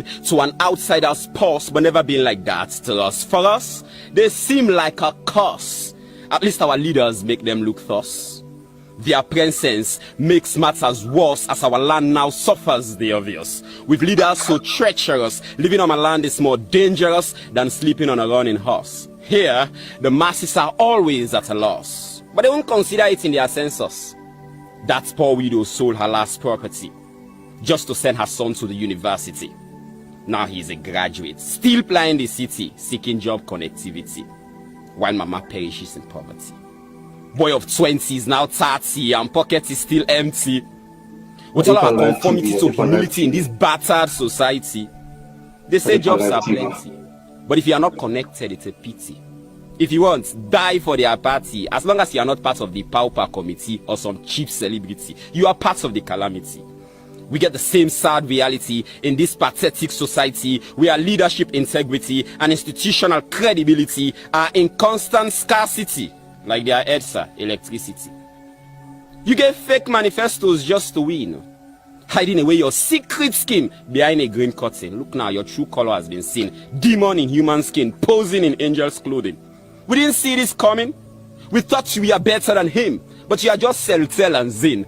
to an outsider's pulse, but never been like that to us. For us, they seem like a curse. At least our leaders make them look thus. Their presence makes matters worse as our land now suffers the obvious. With leaders so treacherous, living on our land is more dangerous than sleeping on a running horse. Here, the masses are always at a loss, but they won't consider it in their census. That poor widow sold her last property just to send her son to the university. Now he is a graduate, still plying the city, seeking job connectivity, while mama perishes in poverty. Boy of 20 is now 30 and pocket is still empty. With all our conformity to humility in this battered society, they say jobs are plenty, but if you are not connected, it's a pity. If you want, die for their party. As long as you are not part of the pauper committee or some cheap celebrity, you are part of the calamity. We get the same sad reality in this pathetic society where leadership integrity and institutional credibility are in constant scarcity, like their EDSA electricity. You get fake manifestos just to win, hiding away your secret scheme behind a green curtain. Look now, your true color has been seen. Demon in human skin, posing in angel's clothing. We didn't see this coming. We thought we are better than him, but you are just Celtel and Zin,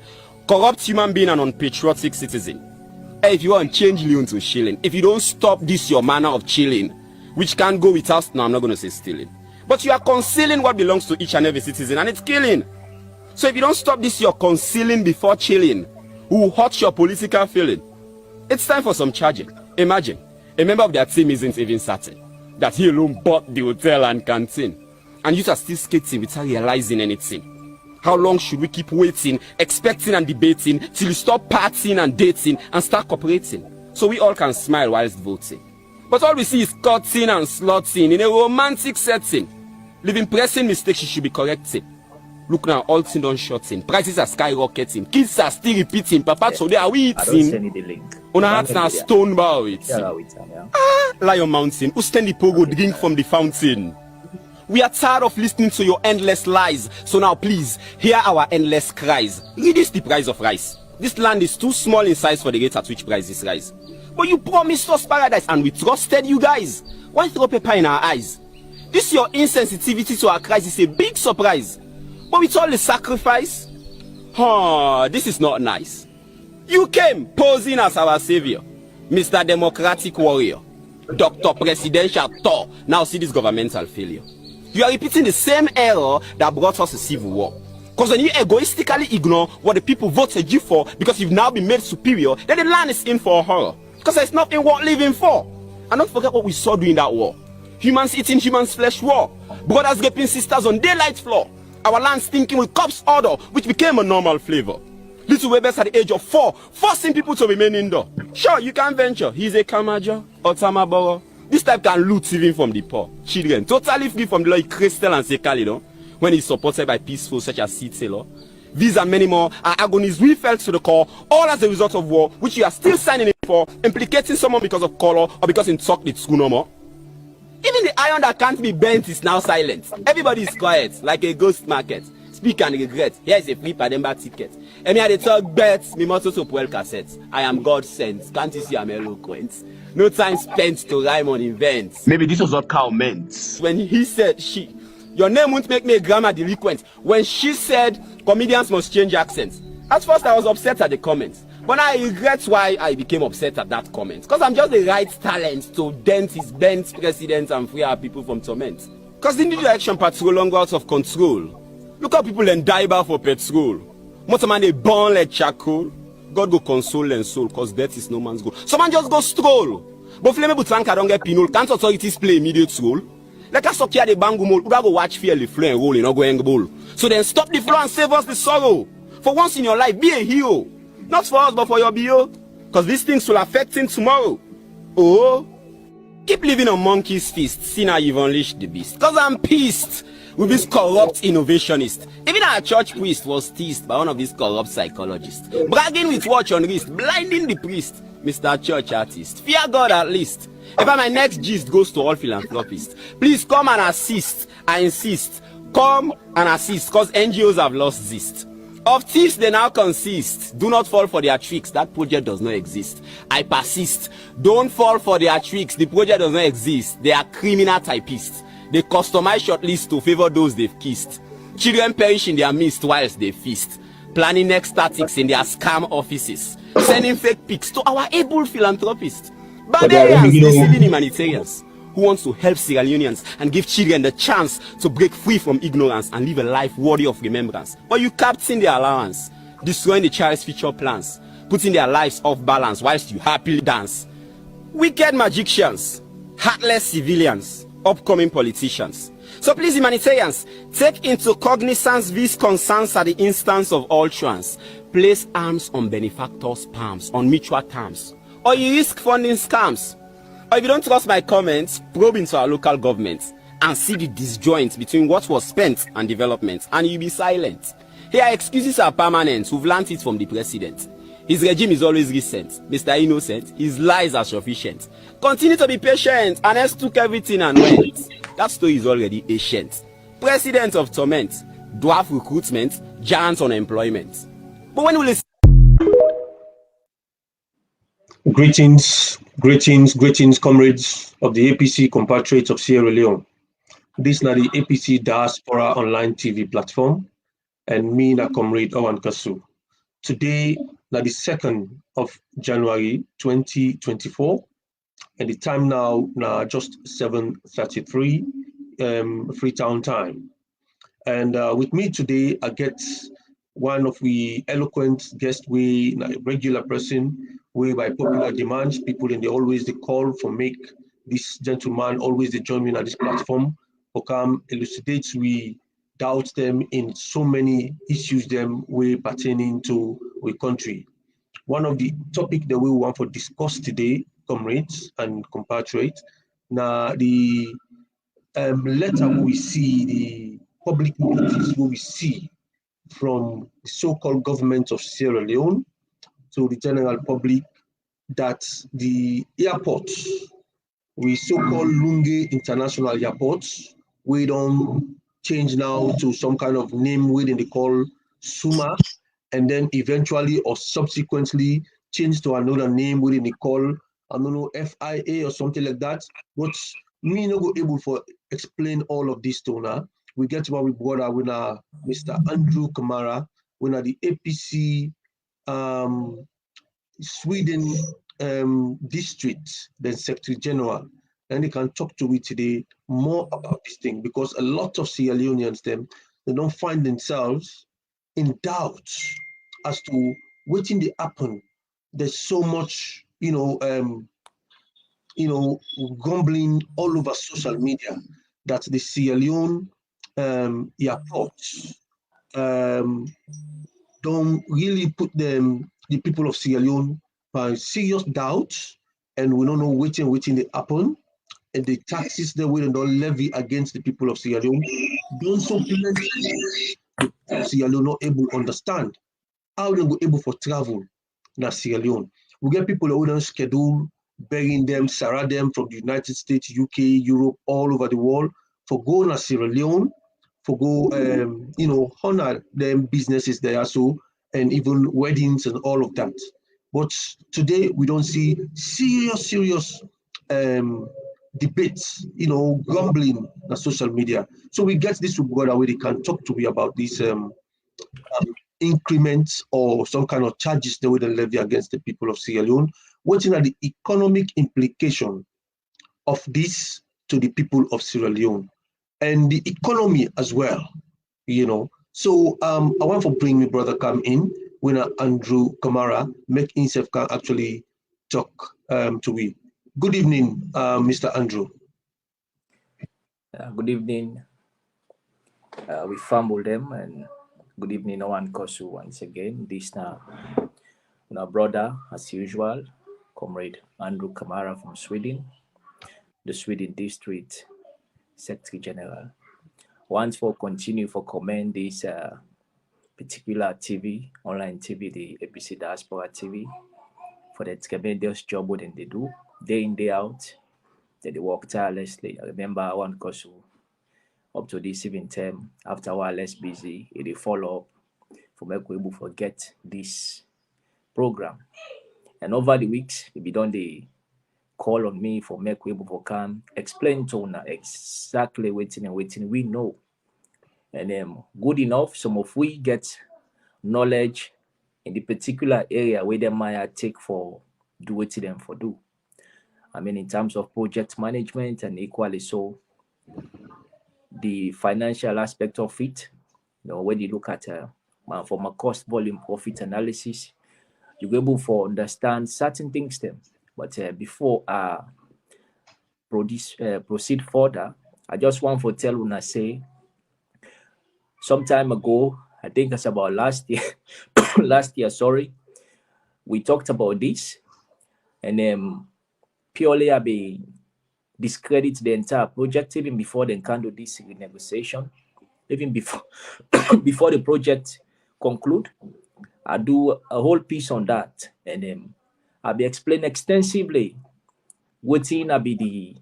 corrupt human being and unpatriotic citizen. Hey, if you want, change Leon to shilling. If you don't stop this your manner of chilling, which can't go without, no, I'm not going to say stealing, but you are concealing what belongs to each and every citizen, and it's killing. So if you don't stop this your concealing before chilling, who will hurt your political feeling, it's time for some charging. Imagine, a member of their team isn't even certain that he alone bought the hotel and canteen, and you are still skating without realizing anything. How long should we keep waiting, expecting and debating till you stop partying and dating and start cooperating, so we all can smile whilst voting? But all we see is cutting and slotting in a romantic setting, leaving pressing mistakes you should be correcting. Look now, all things done shorting, prices are skyrocketing, kids are still repeating, papa today are we eating? I don't send you the link. On our hearts now stone bar it. Lion Mountain, who stand the pogo drink from the fountain? We are tired of listening to your endless lies, so now please, hear our endless cries. Reduce the price of rice. This land is too small in size for the rate at which prices rise. But you promised us paradise and we trusted you guys. Why throw paper in our eyes? This your insensitivity to our cries is a big surprise. But with all the sacrifice, this is not nice. You came posing as our savior, Mr. Democratic Warrior, Dr. Presidential Thor. Now see this governmental failure. You are repeating the same error that brought us a civil war. Because when you egoistically ignore what the people voted you for because you've now been made superior, then the land is in for horror. Because there's nothing worth living for. And don't forget what we saw during that war. Humans eating humans' flesh war. Brothers raping sisters on daylight floor. Our land stinking with corpse odor, which became a normal flavor. Little babies at the age of 4, forcing people to remain indoor. Sure, you can venture. He's a Kamajo or Tamaboro. This type can loot even from the poor. Children, totally free from the law, Crystal and Sekali, no? When he's supported by peaceful such as Seed Taylor. These and many more are agonies we felt to the core, all as a result of war, which you are still signing in for, implicating someone because of color or because in talk it's school no more. Even the iron that can't be bent is now silent. Everybody is quiet, like a ghost market. Speak and regret. Here is a free Pademba ticket. And me talk bets, me motto to Puel cassette. I am God sent. Can't you see I'm eloquent? No time spent to rhyme on events. Maybe this was what Cow meant. When he said she, your name won't make me a grammar delinquent. When she said comedians must change accents. At first I was upset at the comments. But I regret why I became upset at that comment. Because I'm just the right talent to dent his bent president and free our people from torment. Because the new election patrol long out of control. Look how people then die back for petrol. Most man they burn like charcoal. God go console and soul, cause death is no man's goal. Some man just go stroll. But flammable tank don't get penal. Can't authorities play immediate role? Like I suck here the bangu mole, go watch fear the flow and roll in or go and bowl. So then stop the flow and save us the sorrow. For once in your life, be a hero. Not for us, but for your BO. Cause these things will affect him tomorrow. Oh, keep living on monkey's feast. See now you've unleashed the beast. Cause I'm pissed with this corrupt innovationist. Even our church priest was teased by one of these corrupt psychologists. Bragging with watch on wrist, blinding the priest. Mr. Church artist, fear God at least. If my next gist goes to all philanthropists, please come and assist. I insist. Come and assist, cause NGOs have lost zest. Of thieves they now consist. Do not fall for their tricks. That project does not exist. I persist. Don't fall for their tricks. The project does not exist. They are criminal typists. They customize shortlists to favor those they've kissed. Children perish in their midst whilst they feast. Planning next tactics in their scam offices. Sending fake pics to our able philanthropists. Barbarians, deceiving humanitarians who wants to help Sierra Leoneans and give children the chance to break free from ignorance and live a life worthy of remembrance. But you captain their allowance, destroying the child's future plans, putting their lives off balance whilst you happily dance. Wicked magicians, heartless civilians, upcoming politicians. So please, humanitarians, take into cognizance these concerns at the instance of all trans. Place arms on benefactors' palms on mutual terms, or you risk funding scams. Or if you don't trust my comments, probe into our local government and see the disjoint between what was spent and development, and you'll be silent. Here, excuses are permanent. We've learned it from the president. His regime is always recent. Mr. Innocent, his lies are sufficient. Continue to be patient. And else took everything and went. That story is already ancient. President of torment, dwarf recruitment, giant unemployment. But when will it... Greetings, comrades of the APC compatriots of Sierra Leone. This is the APC Diaspora Online TV platform, and me, na Comrade Owan Kasu. Today, na the 2nd of January 2024, and the time now just 7:33 Freetown time. And with me today, I get one of the eloquent guests, we a regular person, we by popular demands, people in the always the call for make this gentleman always they join me on this platform for come elucidate we doubt them in so many issues them we pertaining to we country. One of the topic that we want to discuss today, comrades and compatriots, now the letter we see, the public notice we see from the so-called government of Sierra Leone to the general public that the airports, we so-called Lunge International Airport, we don't change now to some kind of name within they call Suma, and then eventually or subsequently change to another name within they call, I don't know, FIA or something like that. But me no go able for explain all of this to now. We get what we brought out with Mr. Andrew Kamara, with the APC Sweden district, then Secretary General, and they can talk to me today more about this thing, because a lot of Sierra Leoneans they don't find themselves in doubt as to what in the happen. There's so much, grumbling all over social media that the Sierra Leone airports don't really put the people of Sierra Leone by serious doubt, and we don't know waiting they happen, and the taxes that we don't levy against the people of Sierra Leone don't so plenty. The people of Sierra Leone not able to understand how they go able for travel in Sierra Leone. We get people that we don't schedule burying them, Sarah them from the United States, UK, Europe, all over the world for going to Sierra Leone, for go honor them businesses there, so, and even weddings and all of that. But today we don't see serious debates, grumbling on social media. So we get this brother where they can talk to me about these increments or some kind of charges they would levy against the people of Sierra Leone. What's the economic implication of this to the people of Sierra Leone and the economy as well, So I want to bring my brother come in when Andrew Kamara make himself can actually talk to me. Good evening, Mr. Andrew. Good evening. We fumble them, and good evening, Owan Kosu once again. This now brother, as usual, Comrade Andrew Kamara from Sweden, the Sweden District Secretary General. Once for continue for comment this particular TV, online TV, the APC Diaspora TV, for the tremendous job what they do, day in, day out, that they work tirelessly. I remember one Kosu up to this even term, after a while less busy, they follow up for make we able to get this program. And over the weeks, we done the call on me for make we able to come explain to una exactly waiting and waiting we know. And good enough, some of we get knowledge in the particular area where they might take for do what them for do. I mean, in terms of project management and equally so, the financial aspect of it, when you look at from a cost volume profit analysis, you're able to understand certain things then. But before I proceed further, I just want to tell una say, some time ago, I think it's about last year, sorry, we talked about this, and purely I be discredit the entire project even before they can do this renegotiation, even before before the project conclude. I do a whole piece on that, and I'll be explain extensively what will be the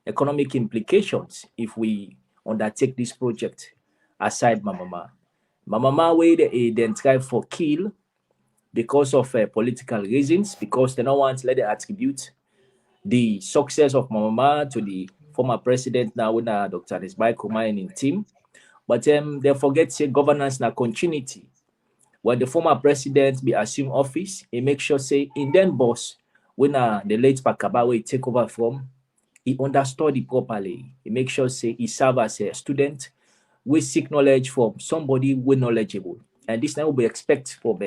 economic implications if we undertake this project aside Mama way they then try for kill because of political reasons, because they don't want to let it attribute the success of Mama to the former president now when Dr. Kamara in team. But they forget say governance na continuity. When the former president be assume office, he make sure say in then boss when the late Pakabawe take over from, he understood it properly. He make sure say he serve as a student. We seek knowledge from somebody we knowledgeable. And this now we expect from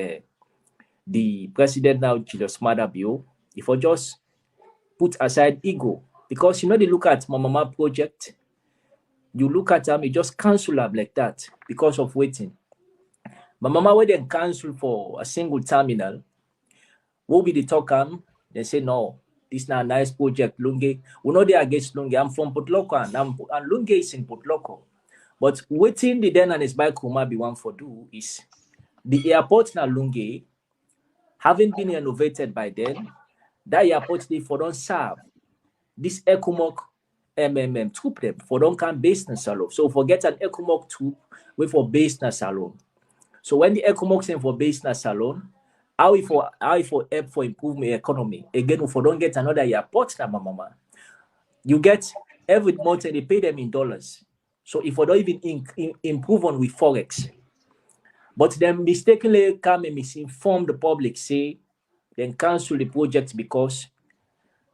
the president now, Julius Madabio, if I just put aside ego. Because they look at Mama project, you look at them, you just cancel up like that because of waiting. Mama when they cancel for a single terminal, what be the talk? They say no, this is not a nice project, Lunge. We know they are against Lunge. I'm from Port Loko and Lunge is in Port Loko. But waiting the then and his bike be one for do is the airport na Lunge, having been renovated by then, that airport they for don't serve this Kemoh troop them for don't come base na salon. So forget an Kemoh troop wait for base na salon. So when the Kemoh send for base na salon, how if for help for improvement economy again if for don't get another airport na mama, you get every month and they pay them in dollars. So if we don't even improve on with Forex, but then mistakenly come and misinform the public, say, then cancel the project because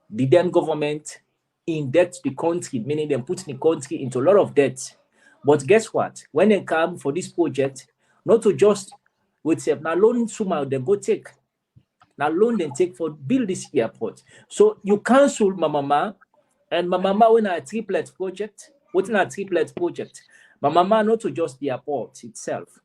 the then government indebt the country, meaning them putting the country into a lot of debt. But guess what? When they come for this project, not to just with say, now loan suma they go take. Now loan then take for build this airport. So you cancel Mama and Mama when a triplet project. What's a triplet project? Mama not to just the airport itself.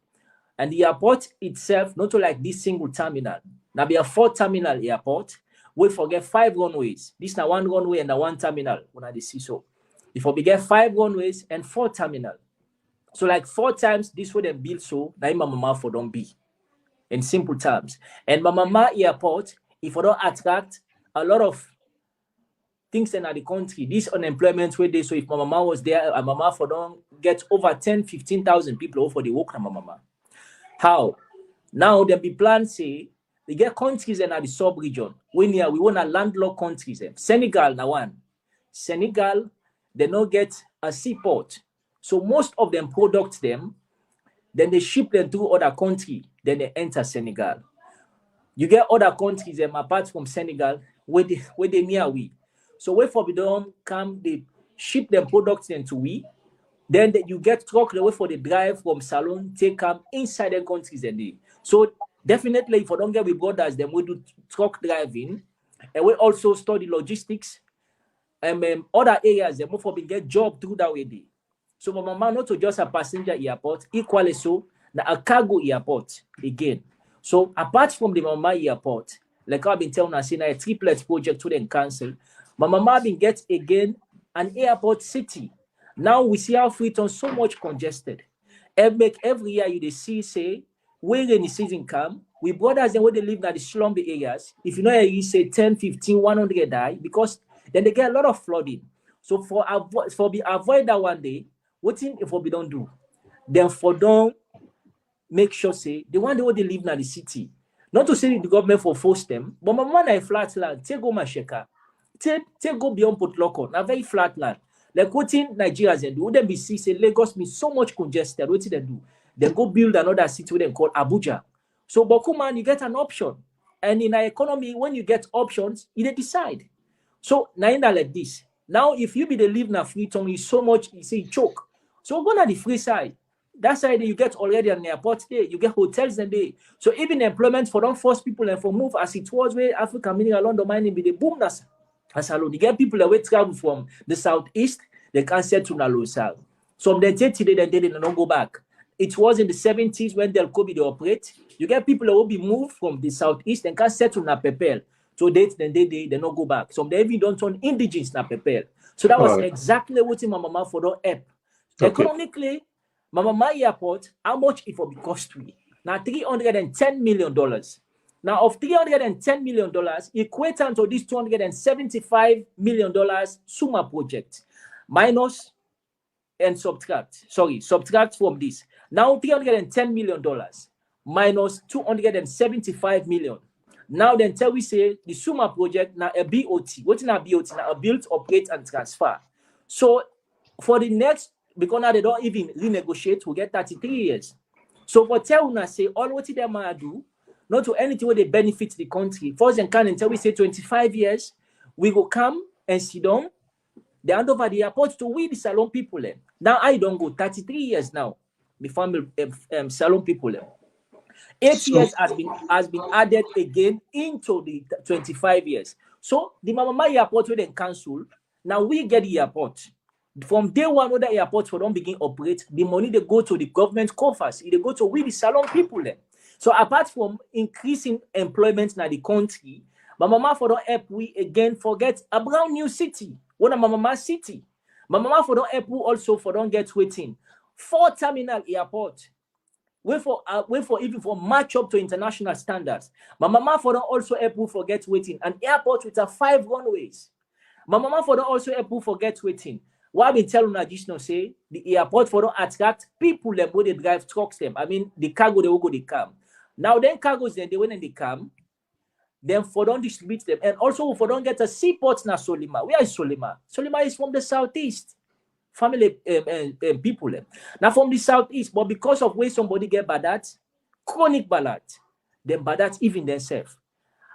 And the airport itself, not to like this single terminal. Now be a 4 terminal airport. We forget 5 runways. This now 1 runway and 1 terminal. When I see so. If we get 5 runways and 4 terminal. So like 4 times this would then build so that Mama for don't be. In simple terms. And Mama airport, if we don't attract a lot of things in the country, this unemployment where they so if Mama was there, Mama for don't get over 10,000-15,000 people over the work na Mama. How? Now there be plans say they get countries in the sub-region. We want a landlocked countries. Senegal now one. Senegal, they don't get a seaport. So most of them products them, then they ship them to other country, then they enter Senegal. You get other countries apart from Senegal where they near we. So where for we don't come, they ship them products into we. Then you get truck the way for the drive from Salon, take them inside the countries and they. So definitely if we don't get with borders, then we do truck driving, and we also study logistics and other areas. Then we for get job through that way. They. So Mama not to just a passenger airport, equally so na a cargo airport again. So apart from the Mama airport, like I've been telling us in a triplet project to then cancel, Mama been get again an airport city. Now we see how Freetown so much congested. Every year you see say when rainy season come, we brothers and where they live in the slumby areas. If you know you say 10, 15, 100 die because then they get a lot of flooding. So for avoid that one day, what thing if we don't do? Then for don't make sure say the one they live in the city. Not to say the government for force them, but my man a flat land, take go Masheka, take go beyond Port Loko, a very flat land. Like what in Nigeria they do, wouldn't be see say Lagos be so much congested. What did they do? They go build another city with them called Abuja. So Bokuman, you get an option. And in our economy, when you get options, you decide. So now like this. Now, if you be the live na free tongue, you so much you say choke. So go on the free side. That side you get already an airport there, you get hotels and there. So even employment for don't force people and for move as it was where Africa meaning along the mining be the boom that's alone. You get people that will travel from the southeast, they can set to Nalo South. Some they take today, then they don't go back. It was in the 70s when Del Kobe they operate. You get people that will be moved from the southeast and can settle na Pepel. So they don't go back. Some they even don't turn indigenous na Pepel. So that was exactly what my mama for the help. Economically, Mama Airport, how much it will be costly? Now $310 million. Now of $310 million, equating to this $275 million Suma project, minus and subtract. Subtract from this. Now $310 million minus $275 million. Now then tell we say the Suma project now a BOT. What's in a BOT? Now a build, operate, and transfer. So for the next, because now they don't even renegotiate, we get 33 years. So for tell una say all what they might do, not to anything where they benefit the country. First and can until we say 25 years, we go come and sit down. They hand over the airport to we the Salon people. Now I don't go 33 years now. The family Salon people. 8 years has been added again into the 25 years. So the Mama airport will then cancel. Now we get the airport. From day one, when the airports don't begin operate, the money they go to the government coffers. They go to we the Salon people. So apart from increasing employment in the country, Mama for don't help we again forget a brand new city. One of Mama city. Mama for don't help we also for don't get waiting. 4 terminal airport. Wait for even for match up to international standards. Mama for don't also help we forget waiting. An airport with 5 runways. Mama for don't also help we forget waiting. What I've been telling additional say the airport for don't attract people them where they drive trucks them. I mean the cargo they will go they come. Now then cargoes then they went and they come. Then for don't distribute them. And also for don't get a seaport na Solima. Where is Solima? Solima is from the southeast. Family people. Now from the southeast, but because of where somebody get badat, chronic badat, then badat even themselves.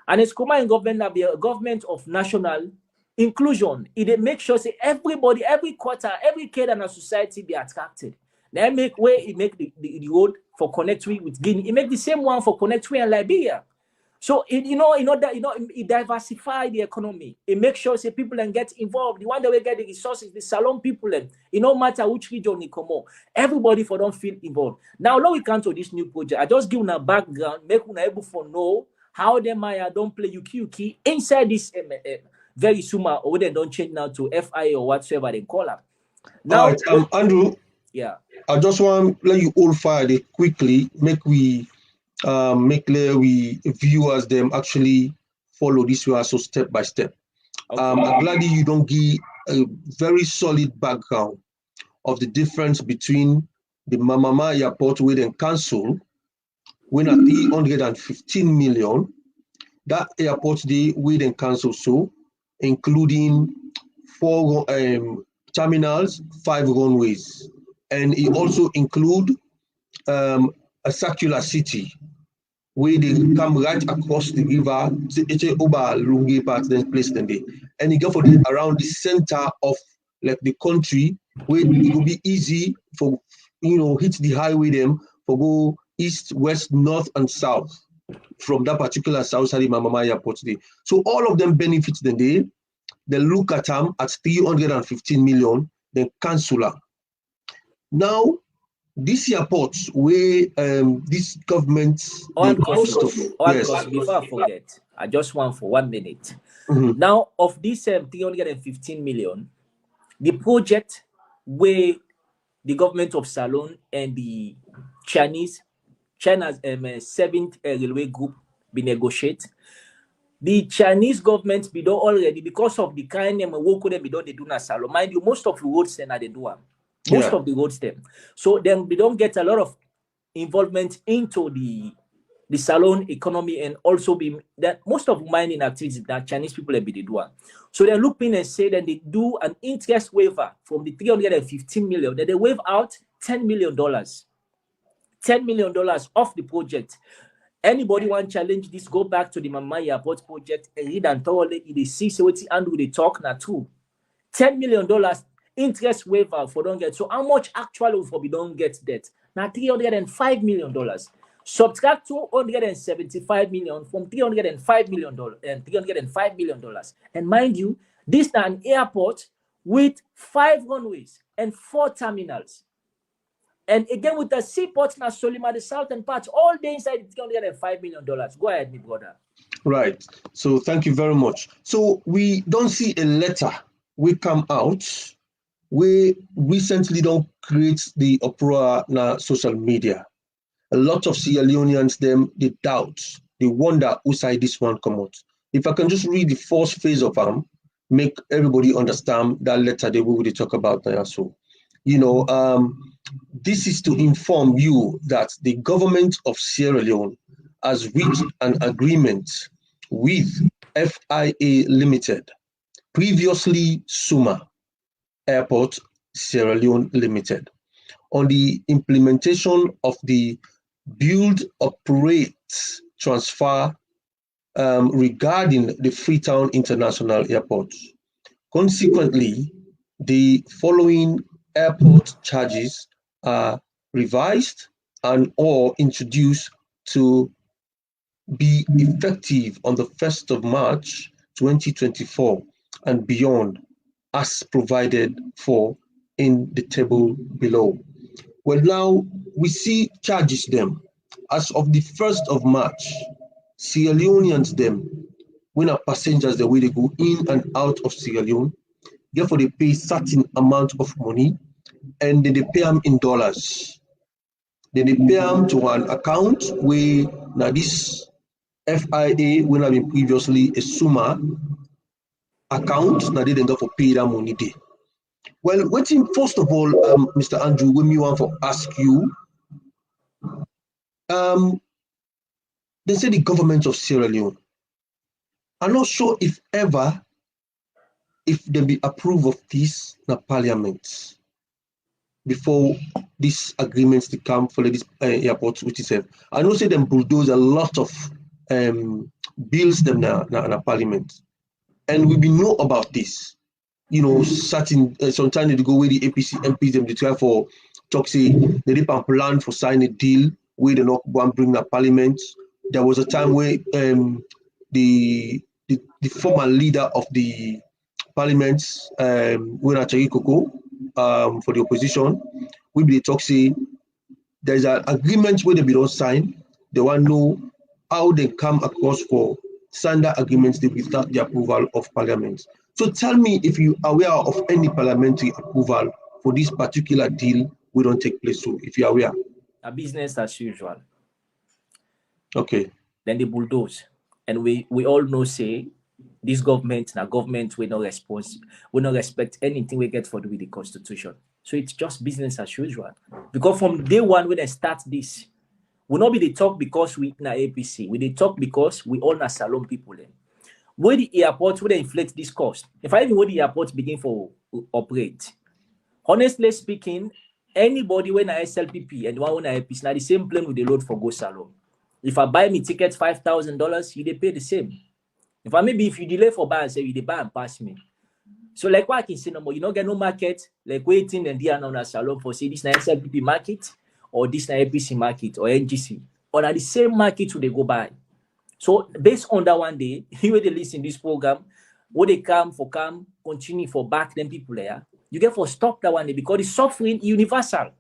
And it's command government that be a government of national inclusion. It make sure say everybody, every quarter, every kid in a society be attracted. Then make way it make the road for connectivity with Guinea. It make the same one for connectivity and Liberia. So it diversify the economy. It makes sure say people and get involved. The one that will get the resources, the Salon people, and it no matter which region they come on, everybody for don't feel involved. Now, we come to this new project. I just give you a background, make you able to know how they might don't play Yuki inside this very Suma, or they don't change now to FI or whatsoever they call them. Now, Andrew. Yeah. I just want to let you all fire it quickly. Make clear we viewers them actually follow this way so step by step. Okay. I'm glad you don't give a very solid background of the difference between the Mama airport with and cancel when at 315 million. That airport they with and cancel so including 4 terminals, 5 runways, and it also include a circular city where they come right across the river, place them there. And you go for around the center of like the country where it will be easy for hit the highway them for go east, west, north, and south from that particular south side Mama airport there. So all of them benefit them there. They look at them at 315 million, then cancel them. Now this airport where this government before I forget, I just want for 1 minute. Mm-hmm. Now of this 315 million, the project where the government of Salon and the China's 7th railway group be negotiate. The Chinese government be done already because of the kind of work they be done they do na Salon. Mind you, most of the roads then they do them. Most of the roads them. So then we don't get a lot of involvement into the Salone economy, and also be that most of mining activities that Chinese people have been doing. So they look in and say that they do an interest waiver from the 315 million, that they waive out $10 million. $10 million off the project. Anybody want to challenge this, go back to the Mama Airport project and read and thoroughly in the see what Andrew they talk now too. $10 million interest waiver for don't get. So how much actually for we don't get that? Now $305 million. Subtract $275 million from $305 million and $305 million. And mind you, this is an airport with 5 runways and 4 terminals. And again, with the seaport now, Solima, the southern part, all day inside $305 million. Go ahead, my brother. Right. So thank you very much. So we don't see a letter we come out. We recently don't create the uproar na social media. A lot of Sierra Leoneans, they doubt, they wonder who side this one come out. If I can just read the first phase of them, make everybody understand that letter they will talk about now. So, this is to inform you that the government of Sierra Leone has reached an agreement with FIA Limited, previously Suma Airport Sierra Leone Limited, on the implementation of the build, operate, transfer regarding the Freetown International Airport. Consequently, the following airport charges are revised and or introduced to be effective on the 1st of March 2024 and beyond, as provided for in the table below. Well, now we see charges them. As of the 1st of March, Sierra Leoneans them, when our passengers the way they go in and out of Sierra Leone, therefore they pay certain amount of money and then they pay them in dollars. Then they pay them to an account where now this FIA when have been previously a Suma account, now they then go for pay that money there. Well, waiting first of all, Mr. Andrew, when me want to ask you, they say the government of Sierra Leone. I'm not sure if they be approve of this in parliament before these agreements to come for this airport, which is I know say them bulldoze a lot of bills them now in parliament, and we know about this. Certain sometimes they go where the APC MPs them they try for talk say they did plan for sign a deal where they not want to bring the parliament. There was a time where the former leader of the parliament, when Achari Koko, for the opposition, we be talk say there's an agreement where they be don't sign. They want to know how they come across for standard agreements without the approval of parliament. So tell me if you are aware of any parliamentary approval for this particular deal we don't take place. So if you are aware. A business as usual. Okay. Then they bulldoze. And we all know say this government will not respect anything we get for with the constitution. So it's just business as usual. Because from day one when they start this, we not be the talk because we na APC. We they talk because we all na Salone people then. Where the airport will inflate this cost. If I even where the airport begin for operate, honestly speaking, anybody when I SLPP and one when I APC, now the same plane with the load for go Salone. If I buy me ticket $5,000, you they pay the same. If you delay for buy and say you they buy and pass me. So like what I can say no more, you don't get no market like waiting and there now Salone for say this na SLPP market or this na APC market or NGC or na the same market who they go buy. So based on that one day, you they listen this program, what they come, continue for back them people there. You get for stop that one day because the suffering universal.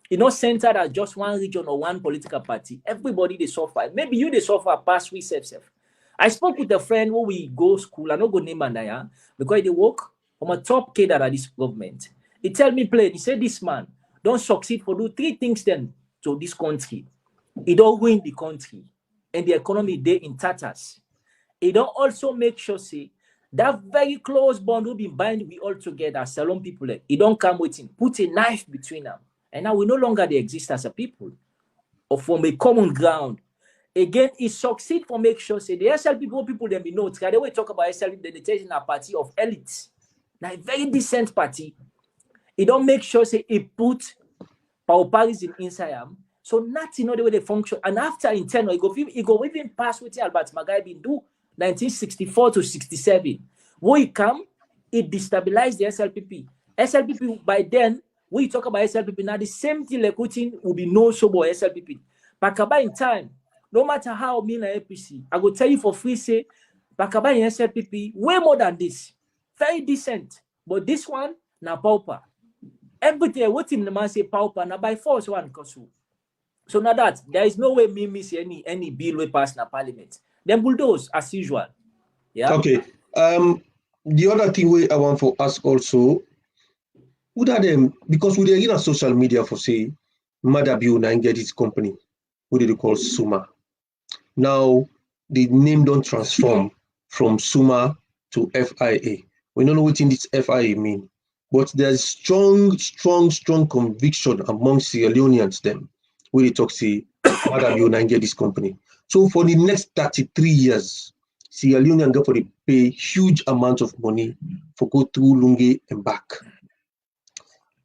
It's not centered at just one region or one political party. Everybody they suffer. Maybe you they suffer past we self. I spoke with a friend who we go school. I don't go name Andaya because they work from a top kid at this government. He tell me plain. He said this man don't succeed for do 3 things then to this country. He don't win the country and the economy they in tatters. He don't also make sure say that very close bond will be bind we all together. Salone people. He don't come with him. Put a knife between them. And now we no longer they exist as a people. or from a common ground. Again, it succeed for make sure say the SLP people them be know. They will talk about SLP, then they tell you a party of elites. Now a very decent party. It don't make sure say it put pauperism inside them. So nothing know the way they function. And after internal, it go even pass what Albert Magai been do 1964 to 67. When it come, it destabilized the SLPP. SLPP by then, when you talk about SLPP, now the same thing like Putin will be no show about SLPP. Bakaba in time, no matter how mean an APC, I go tell you for free say, Bakaba in SLPP, way more than this. Very decent. But this one, na pauper. Everything, what in the man say pauper, na by force one, Kosu. So now that, there is no way me miss any bill we pass na parliament. Then bulldoze, as usual. Yeah. Okay. The other thing I want to ask also, who are them? Because we are in a social media for say, Madabiu now get his company, who they call Suma. Now the name don't transform from Suma to FIA. We don't know what in this FIA mean, but there's strong conviction among Sierra Leoneans them where they talk say Madabiu now get this company. So for the next 33 years, Sierra Leonean go for the pay huge amounts of money for go through Lunge and back.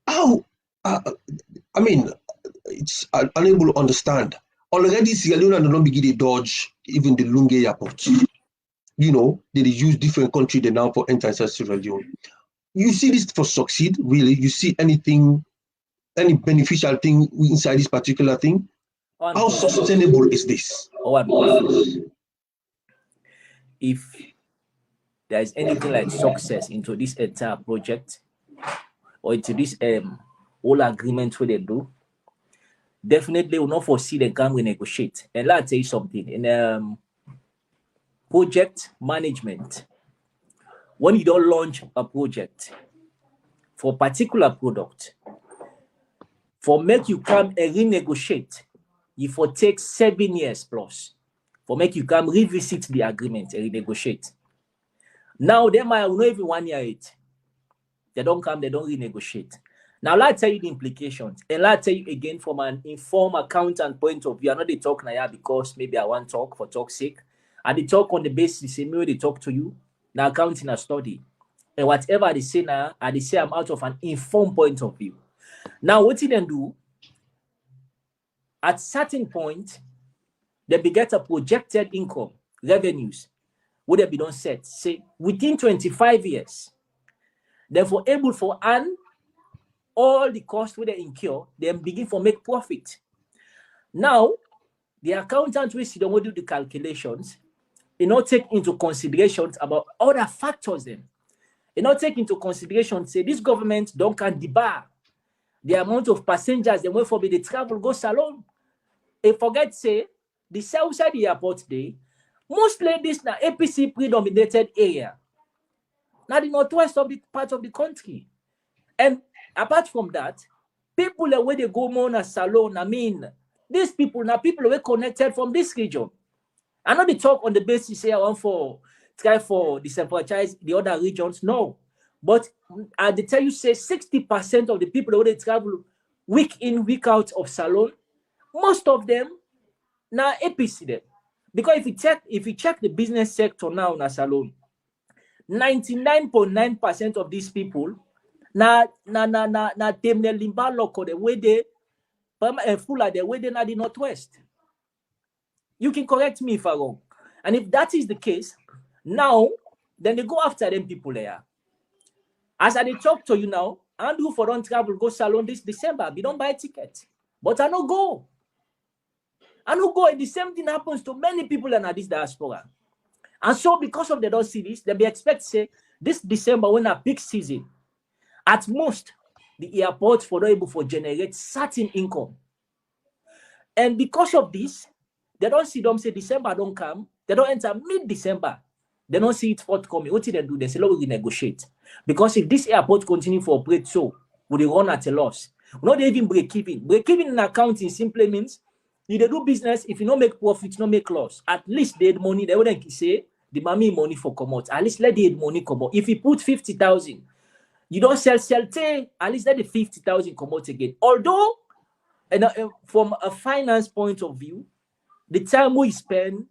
How? I mean, it's unable to understand. Already, Sierra Leone don't begin to dodge even the Lunge airport. You know, they use different country they now for enter inside Sierra Leone. You see this for succeed, really? You see anything, any beneficial thing inside this particular thing? How sustainable is this? If there is anything like success into this entire project or into this whole agreement where they do, definitely will not foresee them can renegotiate. And let me tell you something. In project management, when you don't launch a project for a particular product, for make you come and renegotiate, it will take 7 years plus. For make you come revisit the agreement and renegotiate. Now they might not even 1 year it. They don't come, they don't renegotiate. Now let's tell you the implications. And let's tell you again from an informed accountant point of view. I'm not they talk now because maybe I want talk for talk's sake. And they talk on the basis same way they talk to you. Now accounting a study. And whatever they say now, and they say I'm out of an informed point of view. Now what you then do, at certain point, they beget a projected income, revenues, would have been done set, say, within 25 years. Therefore, able for earn all the costs where they incur, then begin for make profit. Now, the accountant will see them do the calculations, not take into considerations about other factors then. Not take into consideration, say, this government don't can debar the amount of passengers they wait for the travel go salon. And forget, say, the south side airport day, mostly this na APC predominated area. Now the northwest of the part of the country. And apart from that, people where they go more na salon, I mean, these people now people were connected from this region. I know they talk on the basis say I want for try for disenfranchise the other regions. No. But I tell you say 60% of the people where they travel week in, week out of salon, most of them now APC them. Because if you check the business sector now in salon, 99.9% of these people na temne limba local the way they full the way they na the northwest. You can correct me if I'm wrong. And if that is the case, now then they go after them people there. As I talk to you now, Andrew for don't travel go salon this December. We don't buy a ticket. But I don't go. And the same thing happens to many people in this diaspora. And so because of the don't see this, they be expect say this December when a peak season, at most the airports for not able to generate certain income. And because of this, they don't see them say December don't come, they don't enter mid-December. They don't see it forthcoming. What did they do? They say, we negotiate. Because if this airport continue to operate so, will they run at a loss? Not even break even. Break even in accounting simply means if they do business, if you don't make profits, not make loss. At least they had money. They wouldn't say the mommy money for come out. At least let the money come out. If you put 50,000, you don't sell, at least let the 50,000 come out again. Although And from a finance point of view, the time we spend,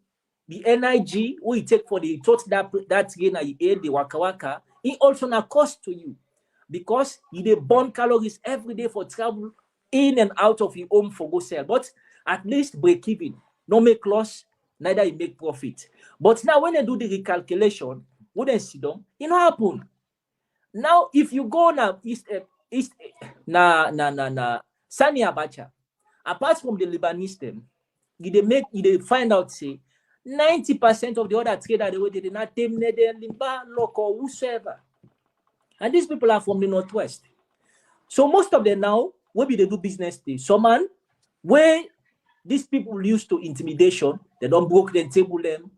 the energy we take for the thought that gain the waka waka, it also na cost to you because you dey burn calories every day for travel in and out of your home for go sell. But at least break even, no make loss, neither you make profit. But now when they do the recalculation, when they sit down, it no happen. Now if you go now Sani Abacha, apart from the Lebanese them, they find out say 90% of the other traders they did not terminate their limba, local, whosoever. And these people are from the northwest. So most of them now, maybe they do business day. So man, where these people used to intimidation, they don't broke them, table them,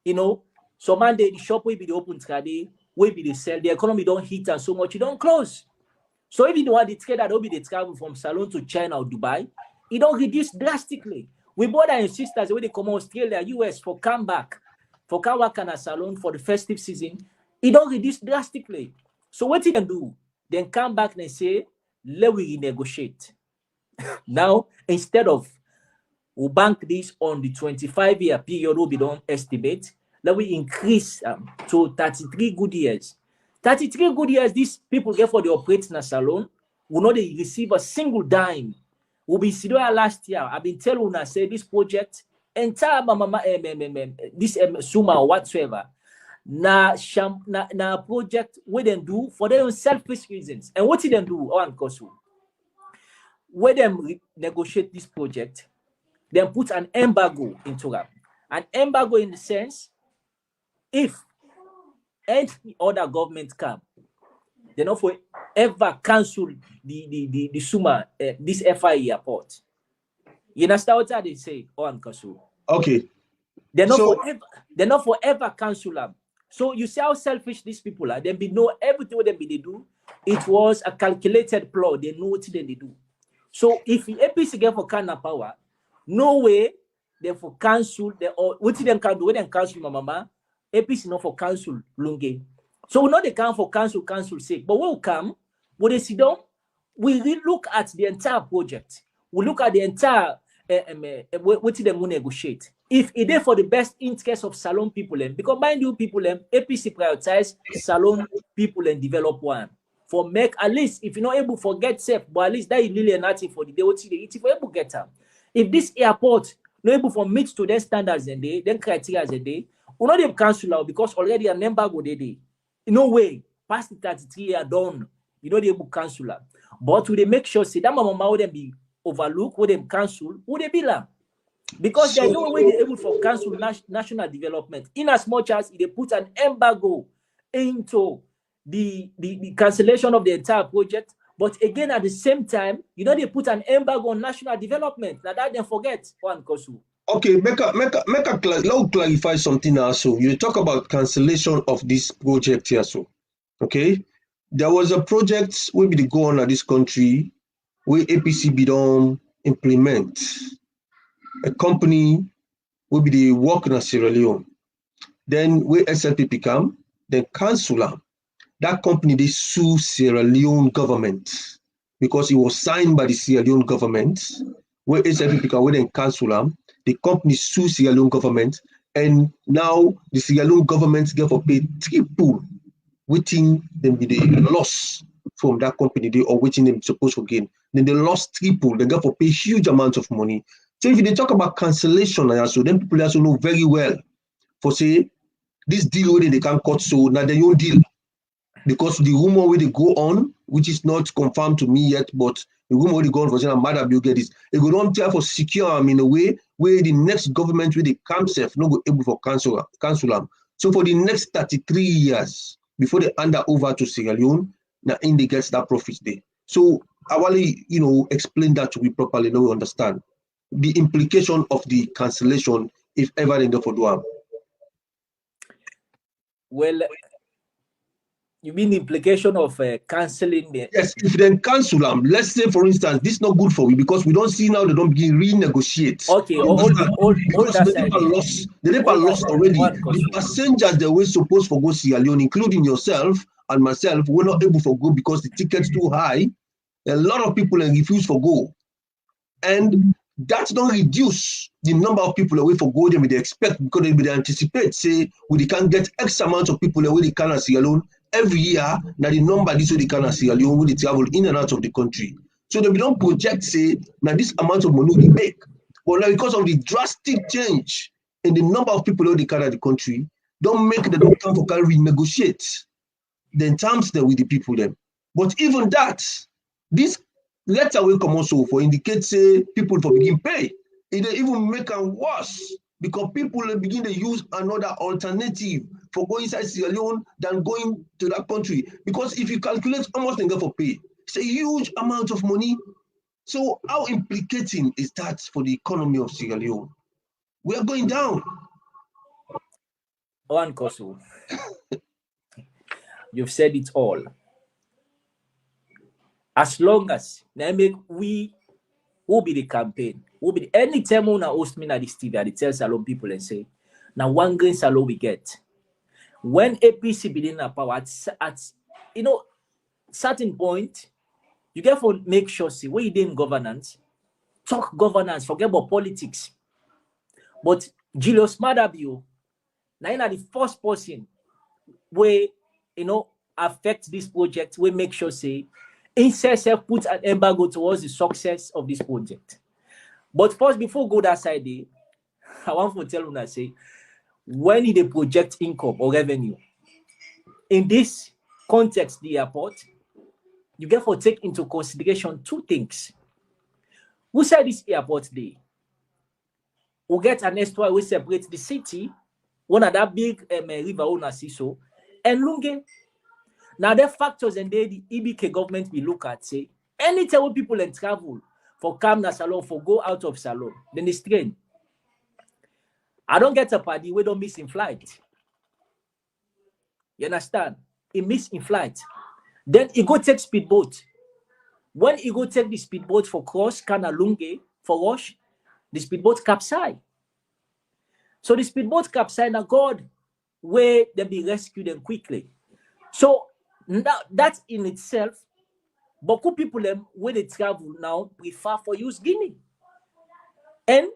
you know. So man, the shop will be the open trade, will be the sell, the economy don't hit and so much, you don't close. So if you want the trader, they'll be the travel from Salon to China or Dubai, it don't reduce drastically. We bought our sisters when they come Australia, US for comeback, for comeback and a salon for the festive season, it don't reduce drastically. So what you can do, then come back and say, let we renegotiate. Now, instead of we bank this on the 25-year period, we don't estimate, let we increase to 33 good years. 33 good years, these people get for the operating a salon, will not receive a single dime. We'll be sitting last year. I've been telling you, say this project, entire this Suma or whatsoever, na project we then do for their own selfish reasons. And what did they do? When them negotiate this project, then put an embargo into that. An embargo in the sense, if any other government come, they not for ever cancel the Suma this FIE airport. You understand what they say? Okay. They're not forever cancel them. So you see how selfish these people are. They know everything what they do. It was a calculated plot. They know what they do. So if the APC get for Kana power, no way they for cancel or what them can do when they cancel my mama. APC not for cancel Lunge. So we know they come for cancel sake. But we'll come, when they sit down, we look at the entire project. We look at the entire what them will negotiate. If it is for the best interest of Salon people, because mind you, people, APC prioritize Salon people and develop one. For make at least if you're not able to get safe, but at least that is really nothing for the day what they eat for able to get them. If this airport not able to meet to their standards and then criteria as a day, we not able cancel out because already an embargo day. No way, past the 33 year done, you know they able cancel that. But would they make sure say that mama would be overlooked, would them cancel, would they be like? Because there's no way they're able to cancel national development in as much as they put an embargo into the cancellation of the entire project. But again, at the same time, you know they put an embargo on national development. Now that they forget one Kosu. Okay, let clarify something also. You talk about cancellation of this project here, so okay. There was a project where we go on at this country where APC be done implement a company will be the work in Sierra Leone. Then where SLPP come, then cancel them. That company they sue Sierra Leone government because it was signed by the Sierra Leone government. Where SLPP come, where then cancel them. The company sue Sierra Leone government, and now the Sierra Leone government get for pay triple, waiting them be the loss from that company they or waiting them supposed to gain. Then they lost triple, they get for pay huge amounts of money. So if they talk about cancellation, also then people also know very well for say this deal where they can't cut so now they don't deal. Because the rumor where they go on, which is not confirmed to me yet, but the rumor where they go on for saying Mother will get this, they go on try for secure them in a way where the next government where they come safe not go able for cancel them. So for the next 33 years before they hand over to Sierra Leone, now in they gets that profit there. So I want to explain that to be properly, now we understand the implication of the cancellation if ever they go for do. Well, you mean the implication of cancelling the... Yes, if they cancel them, let's say for instance, this is not good for you because we don't see now they don't begin renegotiate. Okay, all that they never lost already. The passengers they were supposed to go Sierra Leone, including yourself and myself, were not able to go because the ticket's too high. A lot of people refuse to go. And that don't reduce the number of people away for go them they expect because they anticipate, say, we can get X amount of people away they can Sierra Leone every year. Now the number this way they can Sierra Leone will travel in and out of the country. So they don't project, say, now this amount of money they make. But now because of the drastic change in the number of people who they can the country, don't make the don't come for renegotiate the terms there with the people them. But even that, this letter will come also for indicate say people for begin pay. It even make them worse because people begin to use another alternative for going inside Sierra Leone than going to that country. Because if you calculate how much they get for pay, it's a huge amount of money. So how implicating is that for the economy of Sierra Leone? We are going down. One Kosu, you've said it all. As long as we will be the campaign, will be any time when I host me at this TV, I tell Salon people and say, now one green Salon we get. When APC be in power at certain point, you get to make sure see where you did in governance, talk governance, forget about politics. But Julius Madabio, now the first person where affect this project, we make sure say INSESF put an embargo towards the success of this project. But first, before go that side, I want to tell you, say, when they project income or revenue, in this context, the airport, you get to take into consideration two things. Who said this airport day? We get an estuary we separate the city, one of that big river on Siso, and Lunge. Now, the factors and the EBK government we look at say, anytime when people and travel for come na Salon, for go out of Salon, then they strain. I don't get a party, we don't miss in flight. You understand? It miss in flight. Then he go take speedboat. When he go take the speedboat for cross Kanalunge for rush, the speedboat capsize. So the speedboat capsize, now God, where they be rescued them quickly. So that in itself, beaucoup people when they travel now prefer for use Guinea. And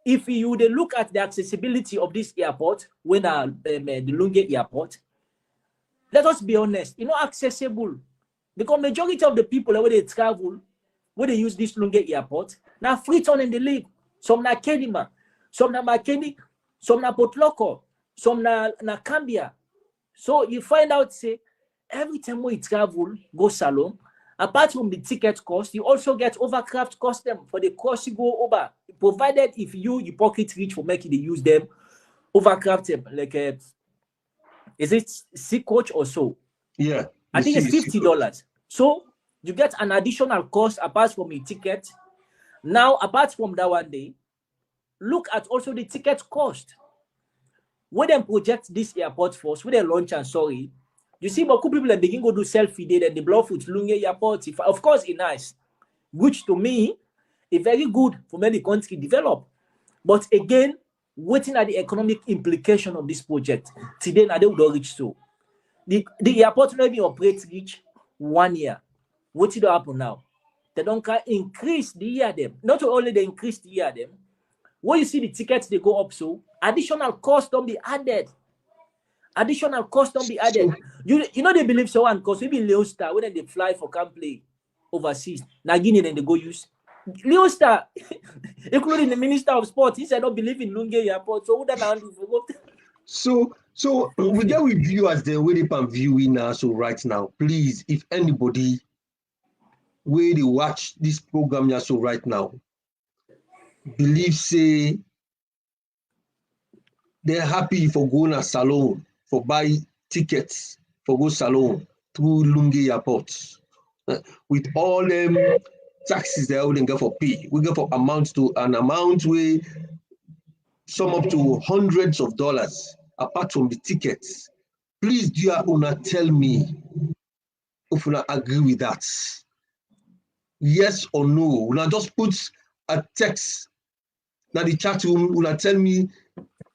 if you they look at the accessibility of this airport, when the Lunge airport, let us be honest, accessible. Because majority of the people when they travel, when they use this Lunge airport, now Freetown in the league, some na Kedima, some na Makeni, some na Potloko, some na Cambia. So you find out, say, every time we travel, go Salon, apart from the ticket cost, you also get overcraft cost them for the cost you go over. Provided if you pocket rich for making they use them, overcraft them, like is it C coach or so? Yeah. I think it's $50. So you get an additional cost apart from your ticket. Now, apart from that one day, look at also the ticket cost. When they project this airport first, when they launch and sorry, you see, but people begin go do selfie there, then the bluff with Lunge airport. Of course, it's nice, which to me is very good for many countries develop. But again, waiting at the economic implication of this project, today now they would reach so. The airport will be operate reach 1 year. What did happen now? They don't increase the year them. Not only they increase the year them, when you see the tickets they go up, so additional cost don't be added. Additional cost don't be added. You know they believe so one because maybe Leo Star when they fly for camp play overseas, now Guinea then they go use Leo Star, including the Minister of Sports. He said don't believe in Lunge Airport. So who that now? So we get with viewers the way they can viewing now. So right now, please, if anybody where they watch this program now, so right now, believe say they're happy for going to Salon, for buy tickets, for go Salon through Lunge Airport. With all them taxes they wouldn't get for pay. We get for an amount where sum up to hundreds of dollars apart from the tickets. Please, dear owner, tell me if you agree with that. Yes or no. Una just put a text now the chat room. Una tell me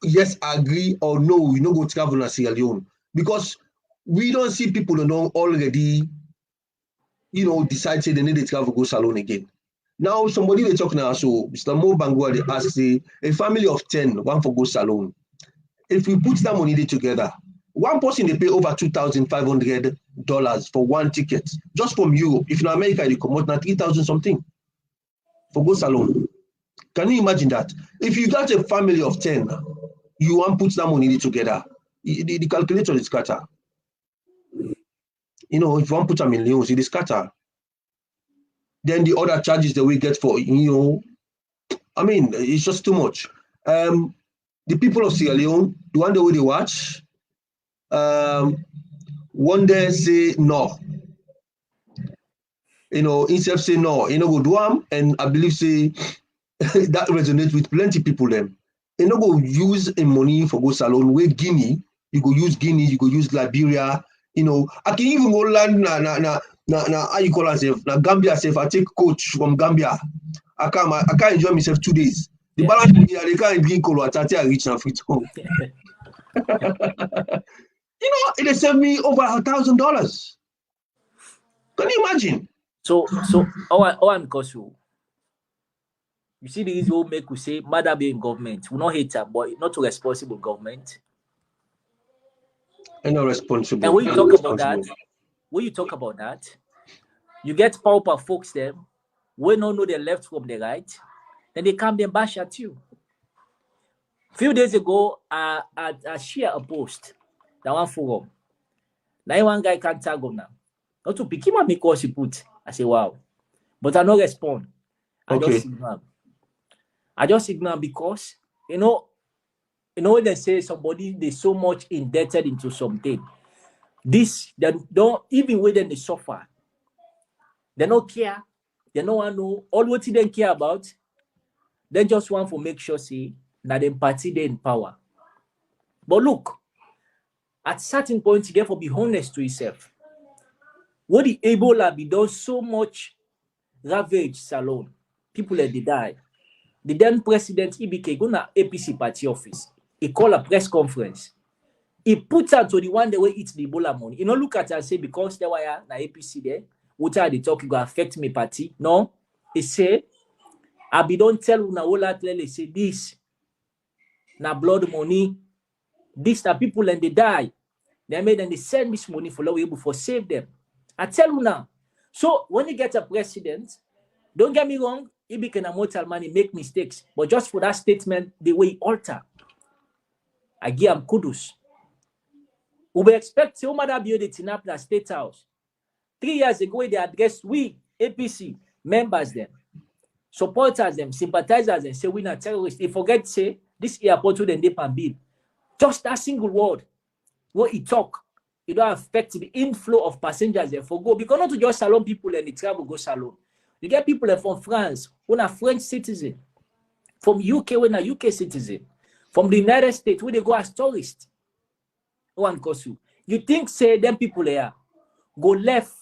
yes, I agree or no. We no go travel to Sierra Leone because we don't see people who already, decide say they need to travel go Salon again. Now somebody they talk now, so Mr. Mo Bangua, they ask, say, a family of 10, one for go salon. If we put that money together, one person they pay over $2,500 for one ticket, just from Europe. If in America they come out now 3,000 something for go salon. Can you imagine that? If you got a family of 10, you want to put that money together, the calculator is scatter. You know, if you want to put a million, it is scatter. Then the other charges that we get for, you know, I mean, it's just too much. The people of Sierra Leone, the one the way they watch, one day say no. You know, instead of say no, you know, go do them, and I believe say that resonates with plenty people them. You know, go use a money for go salon with Guinea, you go use Guinea, you go use Liberia, you know, I can even go land how you call yourself, na Gambia self, I take coach from Gambia. I can't enjoy myself 2 days. The balance they can't drink cola at I reach now free home. You know, it saved me over $1,000. Can you imagine? So I'm because you see the reason we make we say mother being government, we not hate her, but not a responsible government. And not responsible. And when you talk about that, you get pauper folks them, we don't know the left from the right, then they come and bash at you. A few days ago, I share a post that one forum. Now one guy can't tag him now. Not to pick him up because he put. I say wow, but I don't respond. I just ignore because you know when they say somebody they so much indebted into something. This they don't even when they suffer. They don't care. They don't want to know all what they care about. They just want to make sure see that the party they in power. But look, at certain point you get to be honest to yourself. What the Ebola be done so much ravage salon. People they die. The then president Ibike go na APC party office. He call a press conference. He put out to the one that way eat the Ebola money. You know, look at it and say because there were na APC there, what are they talking go affect me party? No, he say, I be don't tell una all clearly say this. Na blood money. This na people and they die. They made and they send this money for law able for save them. I tell you now. So when you get a president, don't get me wrong, he became a mortal man, he make mistakes. But just for that statement, the way he alter, I give him kudos. We will expect some other building in the State House. 3 years ago, they addressed we, APC, members them, supporters them, sympathizers them, say we're not terrorists. They forget to say this airport to the Nepal bill. Just that single word, what he talk. It don't affect the inflow of passengers there for go because not to just salon people and the travel go salon. You get people from France who are French citizen, from UK when a UK citizen, from the United States where they go as tourists. One cause you think say them people there go left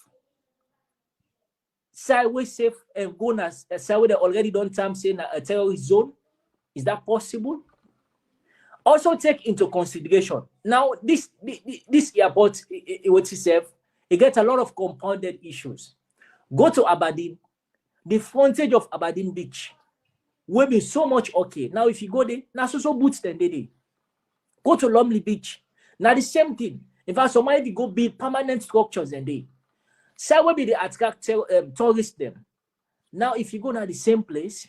sideways safe and go na sideways they already done time saying a terrorist zone? Is that possible? Also take into consideration now this airport itself it gets a lot of compounded issues. Go to Aberdeen, the frontage of Aberdeen Beach will be so much okay. Now if you go there, now so boots then they go to Lumley Beach. Now the same thing. In fact, somebody go build permanent structures and they so will be the attract tourists them. Now if you go to the same place,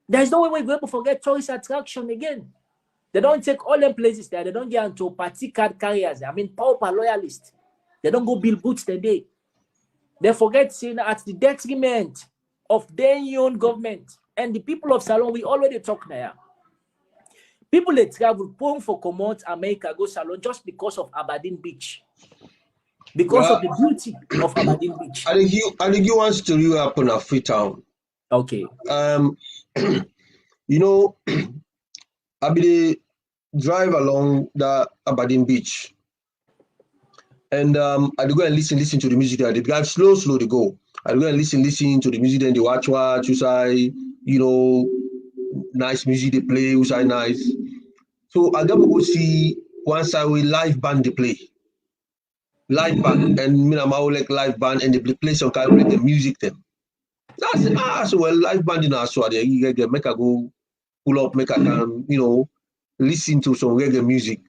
there's no way we're going to forget tourist attraction again. They don't take all them places there. They don't get into party card carriers. I mean, pauper loyalists. They don't go build boots today. They forget saying at the detriment of their own government and the people of Salon. We already talk now. People that travel home for Kemoh, America, go Salon just because of Aberdeen Beach. Because of the beauty of Aberdeen Beach. I think you want to you up on a Freetown. Okay. You know, I be drive along the Aberdeen Beach. And I go and listen to the music there. They drive slow they go. I go and listen to the music, then they watch, you say, you know, nice music they play, you say nice. So I go see one side with live band they play. Live band, and me and my like live band, and they play some kind of the music them. That's it. So well, live band in Aswa there, you get make I go pull up, make I can, listen to some reggae music.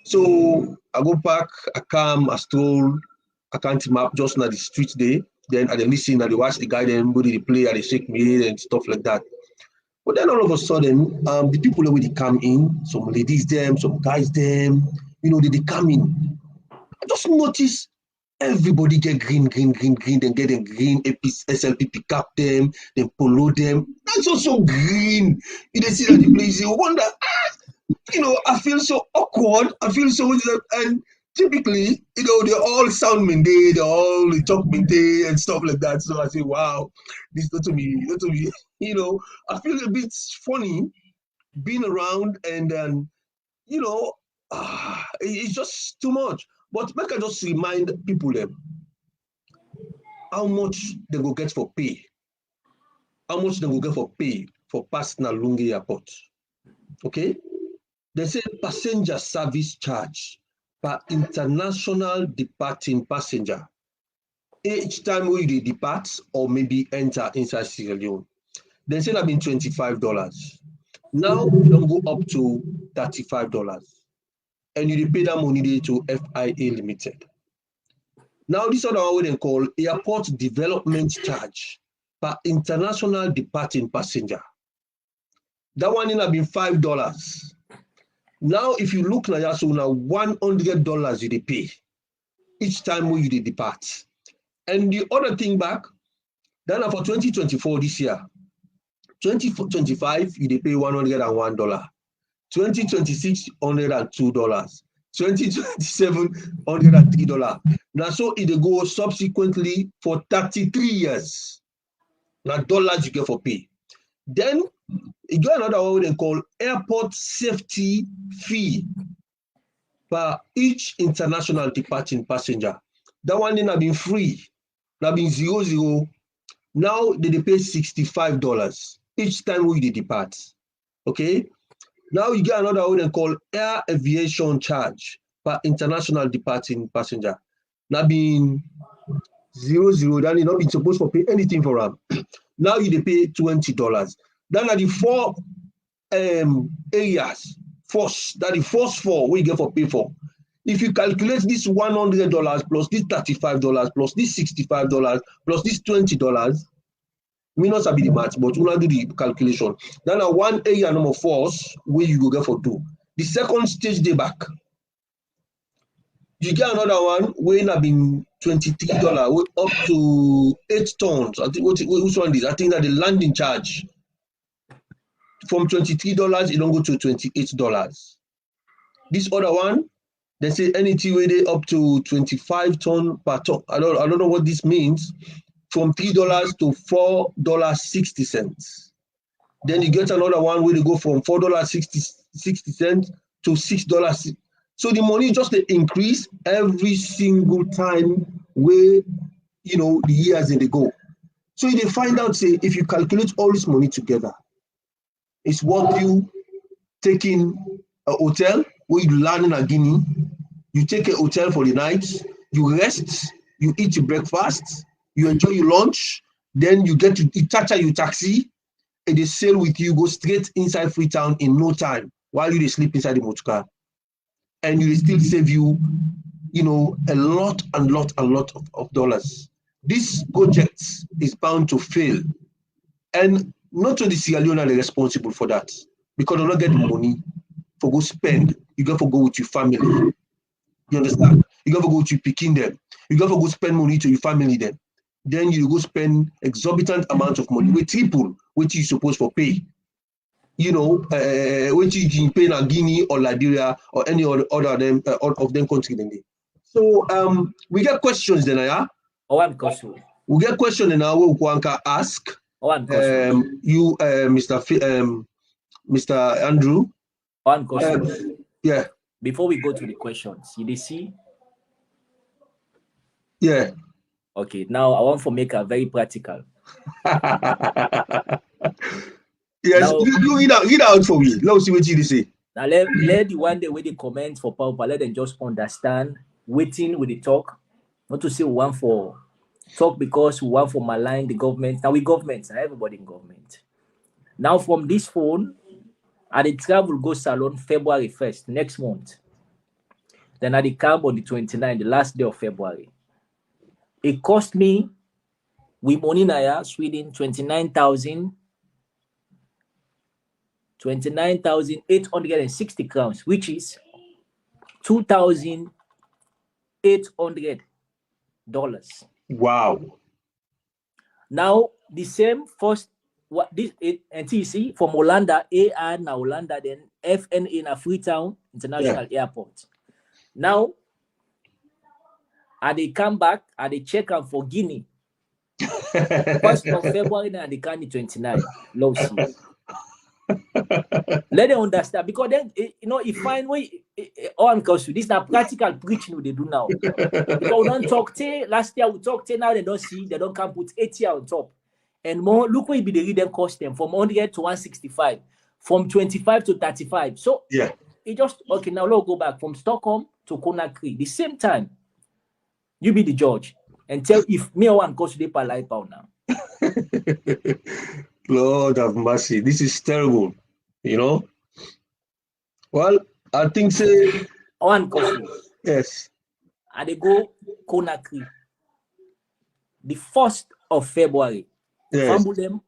So I go back, I come, I stroll, I can't map just na the street day. Then I listen, I watch the guy, then body they play, I they shake me and stuff like that. But then all of a sudden, the people that they come in, some ladies them, some guys them, they come in. I just notice everybody get green, then get them green SLP cap them, then polo them. That's also green. You see that the place, you wonder, I feel so awkward. I feel so, and typically, they're all sound mende, they're all talk mende and stuff like that. So I say, wow, this not to me, I feel a bit funny being around and then, it's just too much. But make I just remind people them how much they go get for pay. How much they go get for pay for passing a Lungi airport. Okay? They say passenger service charge per international departing passenger. Each time we depart or maybe enter inside Sierra Leone. They say that been $25. Now we don't go up to $35. And you pay that money there to FIA Limited. Now this other one we call airport development charge per international departing passenger. That one in have been $5. Now if you look now, so now $100 you pay each time when you depart. And the other thing back, then for 2024 this year, 2025 you pay $101. 2026, $102. 2027, $103. Now, so it go subsequently for 33 years. Now, dollars you get for pay. Then, you got another one they call airport safety fee per each international departing passenger. That one then have been free. Now, been 00. Now, they pay $65 each time we depart. Okay? Now you get another one called air aviation charge per international departing passenger. Now being 00, then you not be supposed to pay anything for them. Now you pay $20. Then are the four areas, the first four we get for pay for. If you calculate this $100 plus this $35 plus this $65 plus this $20, me not sabi the math, but we'll do the calculation. Then one area number 4 where you go get for 2. The second stage day back. You get another one where have been $23 up to 8 tons. I think which one is? I think that the landing charge from $23 it don't go to $28. This other one, they say anything where they up to 25 tons per ton. I don't know what this means. From $3 to $4.60. Then you get another one where they go from $4.60 to $6. So the money just increase every single time where the years in they go. So they find out, say, if you calculate all this money together, it's worth you taking a hotel where you land in a Guinea, you take a hotel for the night, you rest, you eat your breakfast, you enjoy your lunch, then you get to you taxi, and they sail with you, go straight inside Freetown in no time while you sleep inside the motor car. And you still save you, a lot of dollars. This project is bound to fail. And not only Sierra Leone are responsible for that, because they're not getting money for go spend. You got to go with your family. You understand? You got to go to picking them. You got to go spend money to your family then. Then you go spend exorbitant amount of money with triple which you supposed to pay. Which you can pay in Guinea or Liberia or any other of them country then. So we get questions then, yeah? One question. We get question now we can ask. One question. You Mr. Andrew. One question. Yeah. Before we go to the questions, you see? Yeah. Okay, now I want to make it very practical. Yes, now, you read out for me. Let's see what you say. Now let the one day where they comment for power, let them just understand, waiting with the talk, not to say one for talk because we want to malign the government. Now we government, everybody in government. Now from this phone, I dey travel go salon February 1st, next month. Then I dey come on the 29th, the last day of February. It cost me, with money now, Sweden, 29,860 crowns, which is $2,800. Wow. Now the same first what this NTC from Hollanda, AR na Hollanda, then FNA na Freetown International Airport. Now I they come back, I they check out for Guinea. 1st of February and they come 29. Low seas. Let them understand because then if find way on because this is not practical preaching they do now. Because we don't talk last year we talked now they don't see they don't come put 80 on top and more. Look what be the reading cost them from 100 to 165, from 25 to 35. So yeah, it just okay. Now let's go back from Stockholm to Conakry the same time. You be the judge and tell if me or one cost they per life pound now. Lord have mercy. This is terrible. Well, I think say one cost. Yes. And they go Conakry the 1st of February. Yes. Fumble them.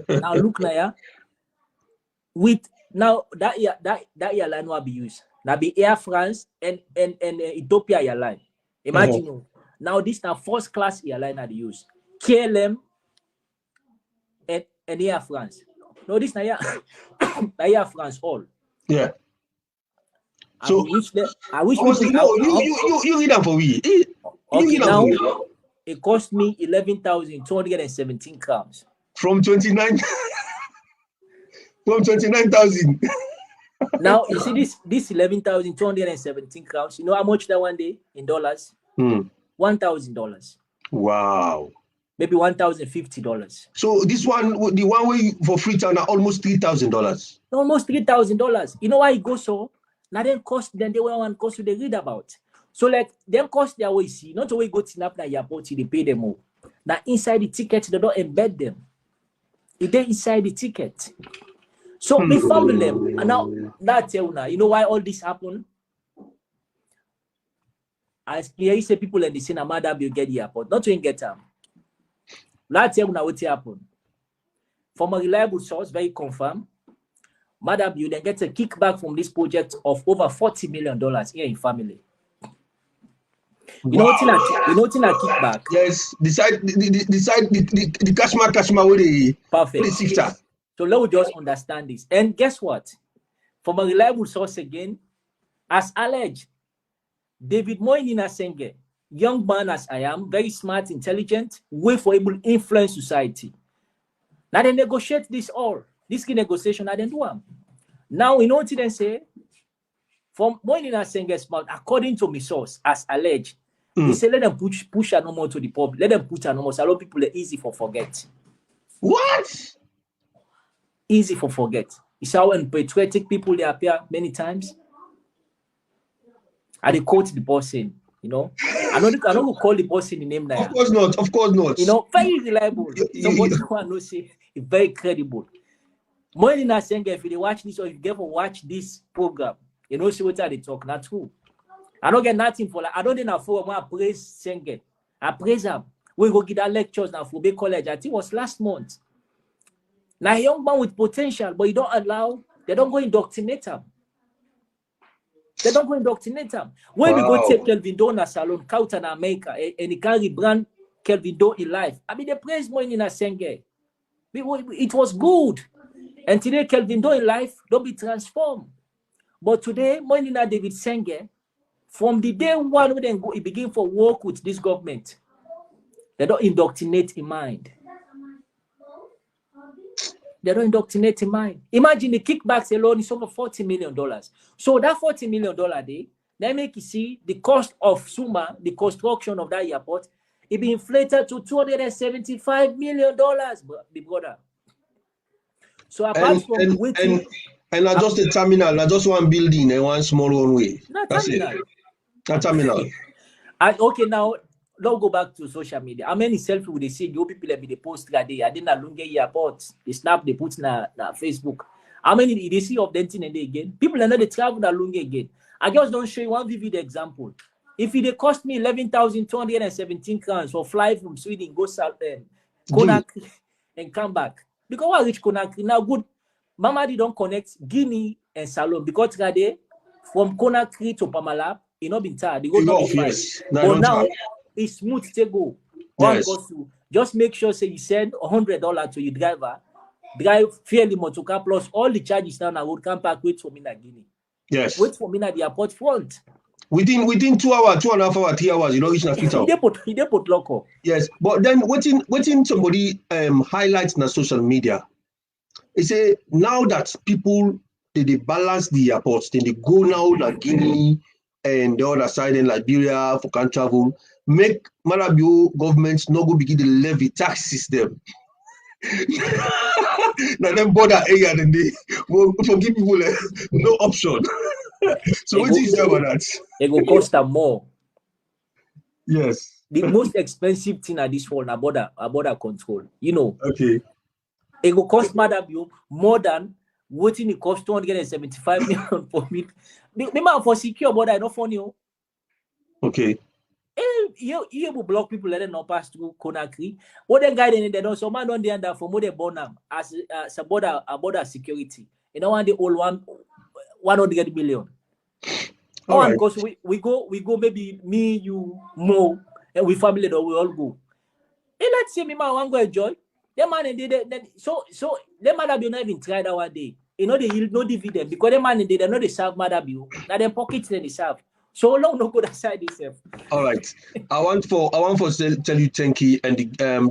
Now look now, with now that airline will be used. Now be Air France and Ethiopia airline. Imagine you. Now this now first class airline that they use. KLM and Air France. No, this now Air France all. Yeah. So I wish you read that for me. Okay, now it cost me 11,217 crowns. From 29 from 29,000. Now you see this 11,217 crowns. You know how much that one day in dollars? $1,000. Wow. Maybe $1,050. So this one, the one way for Freetown, are almost $3,000. Almost $3,000. You know why it goes so? Now then cost then they one cost they read about. So like them cost their way see, not always go to up na airport they pay them all. Now inside the ticket they don't embed them. If they inside the ticket. So we fumble them. And now that tell now, you know why all this happen? As you say people in the scene Amada will get the airport, not to get them. That tell now what happened. From a reliable source, very confirmed. Madam, you then get a kickback from this project of over $40 million here in family. You know what's in a kickback? Yes, the Kashmir with the perfect. The so let's just understand this. And guess what? From a reliable source again, as alleged, David Moinina Senge, young man as I am, very smart, intelligent, way for able to influence society. Now they negotiate this all. This negotiation I didn't do them. Now you know what they say? From Moinina Senge's mouth, according to my source, as alleged, he said let them push a number to the public. Let them put a number. So a lot of people are easy for forget. What? Easy for forget. It's how when patriotic people they appear many times. And they quote the person, I don't call the person the name now. Of course not. Very reliable. Somebody who say it's very credible. More than I saying if you watch this or if you ever watch this program, see what they talk, not true. I don't get nothing for I don't know for I praise Senge. I praise him. We go get that lectures now for Bay College. I think it was last month. Now a young man with potential, but you don't allow, they don't go indoctrinate him. When we go take Kelvin Doe in a salon, out in America, and he can rebrand Kelvin Doe in life. I mean, they praise more in a Senge. It was good. And today, Kelvin Doe in life, don't be transformed. But today, more in a David Senge, from the day one when he begin for work with this government, they don't indoctrinate in mind. They don't indoctrinate in mind. Imagine the kickbacks alone is over $40 million. So that $40 million day, they make you see the cost of Suma, the construction of that airport, it be inflated to $275 million, the brother. So apart from waiting, and not just a terminal, not just one building and one small one way. Not That's terminal. it. Not terminal. And okay, now don't go back to social media. How many selfie would they see? You people let me they post that day. I didn't look at airport. They snap, they put na Facebook. How many did they see of them thing and they again? People are not they travel that long again. I just don't show you one vivid example. If it cost me 11,217 crowns for fly from Sweden, go south Conakry and come back. Because I reach Conakry now, good. Mama don't connect Guinea and Salon because today from Conakry to Pamalap, it not been tired. They go not be yes. But now it's smooth to go. Yes. Just make sure say you send $100 to your driver, drive fairly motor car plus all the charges now. I would come back wait for me in Guinea. Yes. Wait for me at the airport front. Within 2 hours, 2.5 hours, 3 hours, you know, each na fit out. He put local. Yes, but then waiting somebody highlights na social media. They say now that people they balance the airports, then they go now like Guinea and the other side in Liberia for can travel, make Marabio governments not go begin to levy tax system. Now them border area then they will give people no option. So what is about that? It will cost them more. Yes. The most expensive thing at this world, a border control. You know. Okay. It will cost Marabio more than what it cost 275 million for me. The man for secure border, not for you. Okay. You will block people let them not pass through Conakry. What the guy they don't so man on the under for more than Bonham as a border security. You know, the old 100 million. Oh, right. Because we go maybe me, you, Mo, and we family that we all go. And let's say me man want go enjoy. Them man so them man be not even try that one day. You know they yield no dividend because them man they not they serve Madabi. Now them pockets they serve. So long no go that side itself. All right. I want for tell you thank you and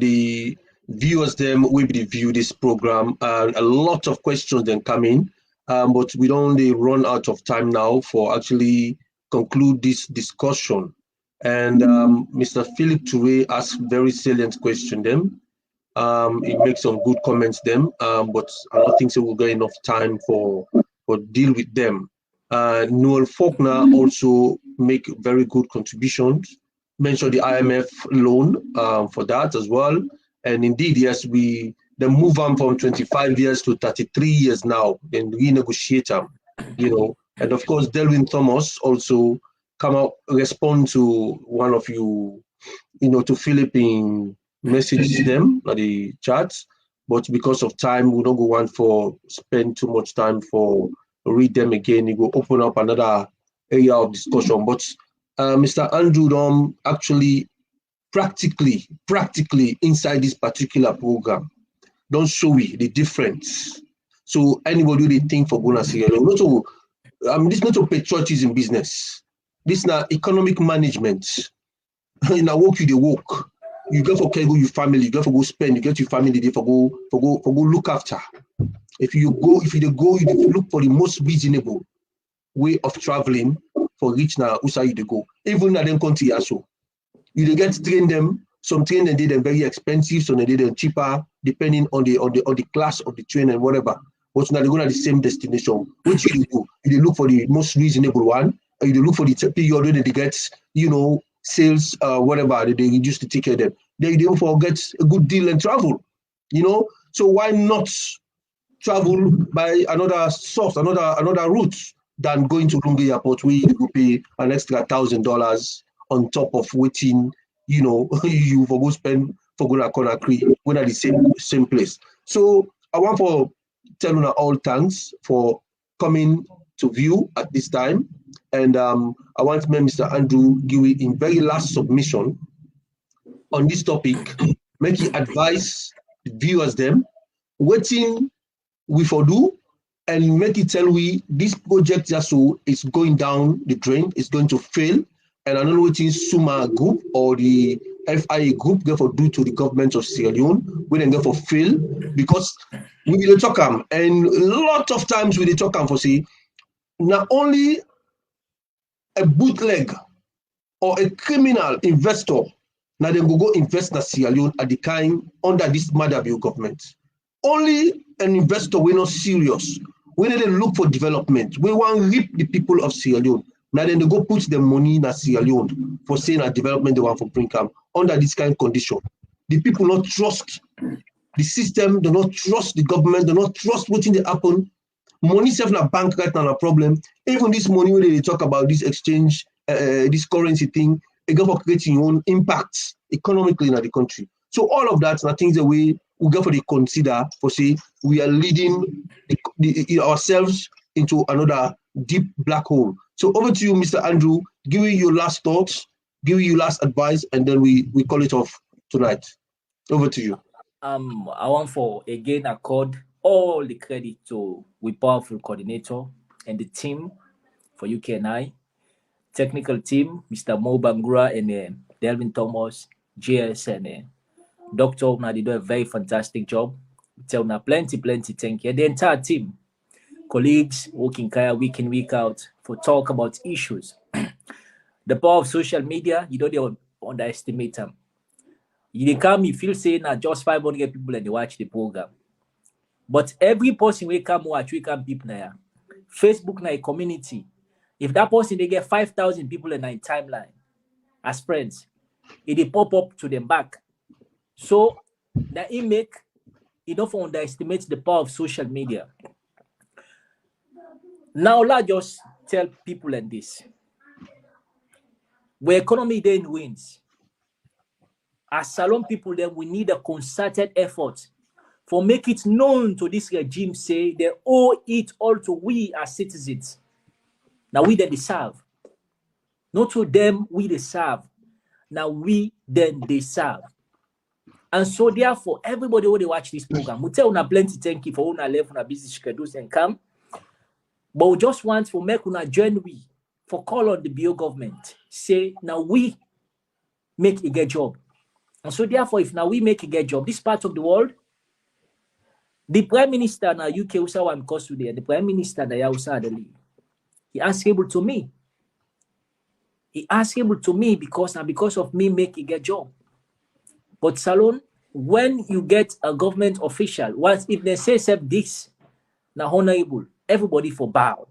the viewers them will view this program and a lot of questions then come in. But we don't only run out of time now for actually conclude this discussion. And Mr. Philip Toure asked very salient question them. He makes some good comments them, but I don't think so we'll get enough time for deal with them. Noel Faulkner also make very good contributions. Mentioned the IMF loan for that as well. And indeed, yes, they move on from 25 years to 33 years now, then renegotiate them, you know. And of course, Delwyn Thomas also come out, respond to one of you, you know, to Philippine message them on the chats, but because of time, we don't go on for spend too much time for read them again. You go open up another area of discussion. But Mr. Andrew Dom actually practically inside this particular program don't show me the difference. So anybody they think for bonus here, not to this not to patriotism business. This is not economic management. In a work you they work. You go for care, go your family, you go for go spend, you get your family there for go look after. If you look for the most reasonable way of traveling for reach now, Usa you they go. Even at them country also. You get train them, some train they did them very expensive, some they did them cheaper, depending on the class of the train and whatever. But now they go to the same destination. Which you do? You look for the most reasonable one, or you look for the period when they get, you know, sales, whatever they reduce the ticket them. They therefore get a good deal and travel, you know. So why not travel by another source, another route than going to Lungi Airport where you will pay an extra $1,000 on top of waiting, you know, you for go spend for going to Conakry when at the same place. So I want for telling all thanks for coming to view at this time. And I want to make Mr. Andrew Giwi in very last submission on this topic, make you advise the viewers them, waiting we for do, and make it tell we this project just so it's going down the drain, it's going to fail, and I don't know what Suma group or the FIA group go for do to the government of Sierra Leone, we then go for fail, because we will talk them, and a lot of times we talk them for say, not only a bootleg or a criminal investor, now they go invest in Sierra Leone at the kind under this Madabi government. Only an investor we're not serious. We need to look for development. We want to reap the people of Sierra Leone. Now then they go put the money in Sierra Leone for saying a development they want for bring camp under this kind of condition. The people not trust the system, they not trust the government, they not trust what they happen. Money self na bank right now a problem. Even this money when they talk about this exchange, this currency thing, it go for creating your own impacts economically in the country. So all of that, I think the way we go for the consider for say we are leading ourselves into another deep black hole. So over to you, Mr. Andrew, give you your last thoughts, give you last advice, and then we call it off tonight. Over to you. I want for again accord all the credit to we powerful coordinator and the team for UKNI, technical team, Mr. Mo Bangura and Delvin Thomas, JS and Dr. Una, they do a very fantastic job. Tell Una plenty thank you. The entire team, colleagues working kaya week in, week out for talk about issues. The power of social media, you don't underestimate them. You come, you feel saying that just 500 people and they watch the program. But every person we come watch, we come people now. Facebook na a community. If that person they get 5,000 people in a timeline as friends, it pop up to them back. So that it make enough underestimate the power of social media. Now let's just tell people like this. Where economy then wins. As Salon people, then we need a concerted effort for make it known to this regime, say they owe it all to we as citizens. Now we then they serve. Not to them we they serve. Now we then they serve. And so therefore, everybody who they watch this program, we tell una plenty thank you for una left una busy schedules and come. But we just want to make una join we for call on the BO government. Say now we make a get job. And so therefore, if now we make a get job, this part of the world, the Prime Minister na UK usa one course today, the Prime Minister na ya usa adeli. He answerable to me. He answerable to me because of me make a get job. But Salon, when you get a government official, once if they say this, now honorable, everybody for bow.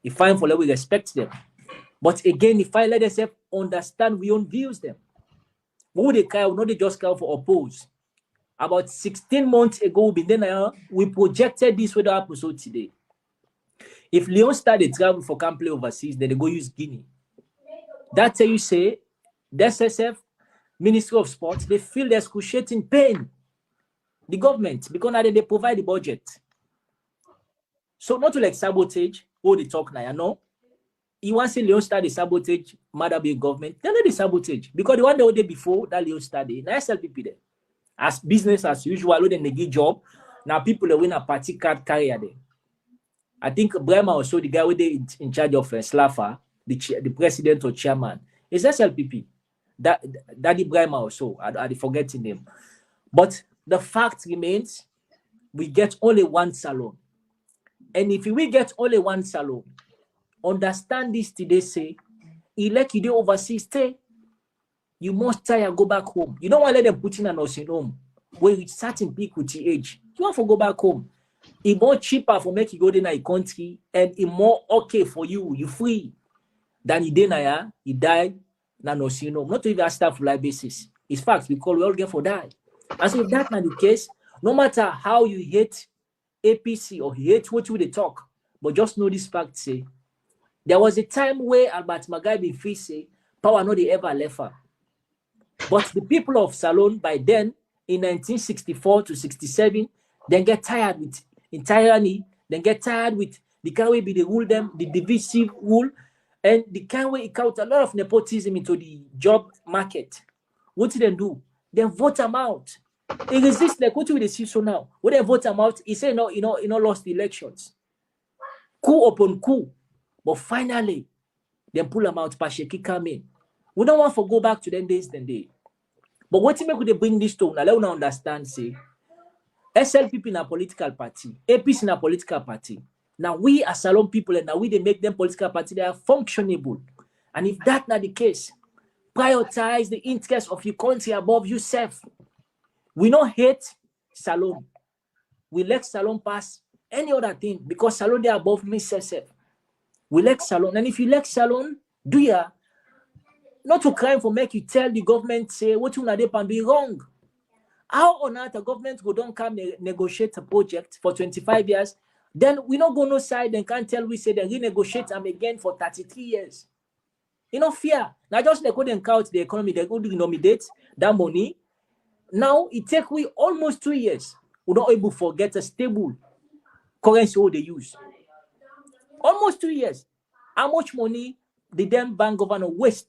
If fine for let we respect them. But again, if I let themselves understand we own views them. Who they care, not they just care for oppose. About 16 months ago, we projected this with our episode today. If Leon started travel for camp play overseas, then they go use Guinea. That's how you say the SSF, Ministry of Sports, they feel the excruciating pain. The government, because now they provide the budget. So not to like sabotage, all the talk now, you know. You want to say Leon started sabotage, mother be government, they're not the sabotage. Because the one the day before that Leon started, now SLPP there. As business as usual, then they give job. Now people they win a party card carrier there. I think Brema also the guy with the in charge of Slafa, the president or chairman, is SLPP. Daddy Brema also, I forgetting him. But the fact remains, we get only one salon. And if we get only one salon, understand this today, say, elect you do overseas, stay. You must try and go back home. You don't want to let them put in a nursing home where it's certain peak with the age. You want to go back home. It's more cheaper for make you go in a country and it's more okay for you. You free than you deny, you die, na nursing home. Not even start for life basis. It's facts because we all get for die. And so if that's not the case, no matter how you hate APC or you hate what you they talk, but just know this fact, say, there was a time where Albert Magai bin free say, power no they ever left her. But the people of Salon by then, in 1964 to 67, then get tired with in tyranny, then get tired with the kind way be the rule them, the divisive rule, and the kind way it count a lot of nepotism into the job market. What did they do? They vote them out. They resist like what do they see so now? When they vote them out, he say no, lost the elections. Coup upon coup. But finally, they pull them out, Pasheki come in. We don't want to go back to them days then day. But what make they bring this to now? Let us understand, say, SLPP in a political party, APC in a political party. Now we as Salon people and now we they make them political party, they are functionable. And if that's not the case, prioritize the interests of your country above yourself. We don't hate Salon. We let Salon pass any other thing because Salon they are above me self. We like salon, and if you like salon, do ya? Not to crime for make you tell the government say what you they can be wrong. How on earth the government go don't come negotiate a project for 25 years, then we not go no side and can't tell we say they renegotiate them again for 33 years. You know, fear. Now just they couldn't count the economy, they could denominate that money. Now it take we almost 2 years. We don't able to forget a stable currency they use. Almost 2 years. How much money the damn bank governor waste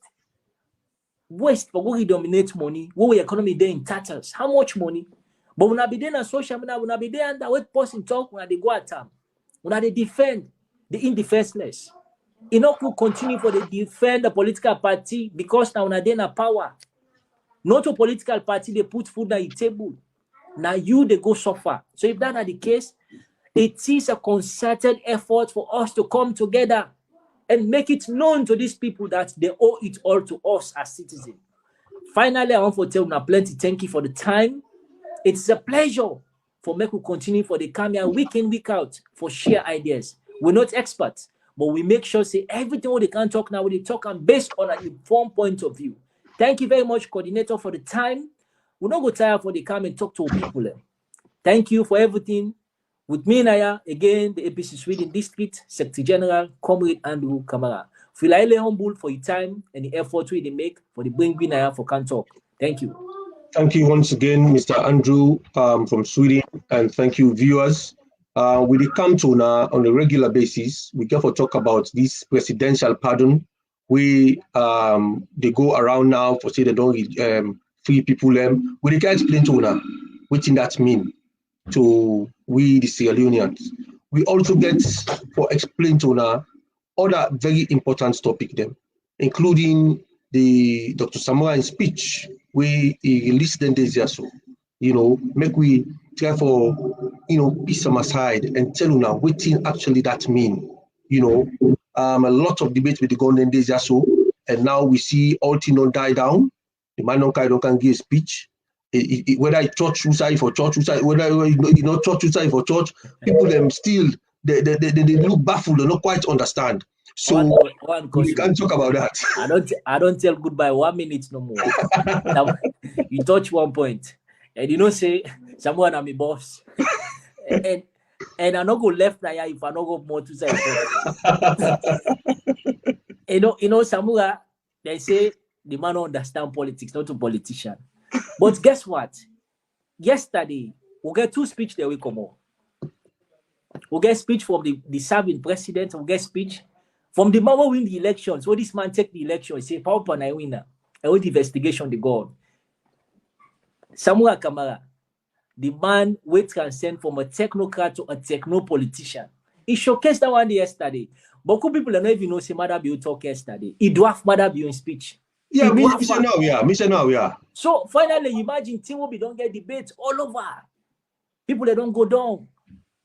for what he dominates money, what we economy there in tatters? How much money? But when I be there on social media, when I be there under what person talk, when they go at time, when they defend the indefenseless. You know, could continue for the defend the political party because now when they in power. Not a political party, they put food on the table. Now you they go suffer. So if that are the case, it is a concerted effort for us to come together and make it known to these people that they owe it all to us as citizens. Finally, I want to tell you plenty. Thank you for the time. It's a pleasure for me to continue for the camera week in, week out for share ideas. We're not experts, but we make sure say everything what they can talk now, we talk and based on an informed point of view. Thank you very much, coordinator, for the time. We're not go tired for the come and talk to people. Thank you for everything. With me, Naya, again, the APC Sweden District Secretary General, Comrade Andrew Kamara. Feel highly humble for your time and the effort we make for the Bring Naya for Can Talk. Thank you. Thank you once again, Mr. Andrew from Sweden, and thank you, viewers. We come to now on a regular basis. We can talk about this presidential pardon. We they go around now for say they don't free people. We can explain to now what that mean to we the Sierra Leoneans. We also get for explain to now other very important topic them, including the Dr. Samoa speech we released them this year. So, make we try for piece them aside and tell you now what actually that mean. A lot of debate with the government this year. So, and now we see all things not die down. The man don't can give a speech. Whether it's church side for church side, whether church side for church, people them still they look baffled, they don't quite understand. So we can't talk about that. I don't tell goodbye 1 minute no more. Now, you touch one point, and say someone I'm a boss, and I not go left now if I not go more to side. Samura, they say the man don't understand politics, not a politician. But guess what? Yesterday, we get 2 speeches there we come on. We get speech from the serving president, we get speech from the man who win the election. So this man take the election, he say, Power I winner. I want the investigation the God. Samura Kamara, the man who transcend from a technocrat to a techno-politician. He showcased that one yesterday. But people don't even know say Mother Bill talk yesterday. He dwarf Mother Bill in speech. Yeah, now we are. So finally, imagine Team Obi don't get debates all over. People that don't go down.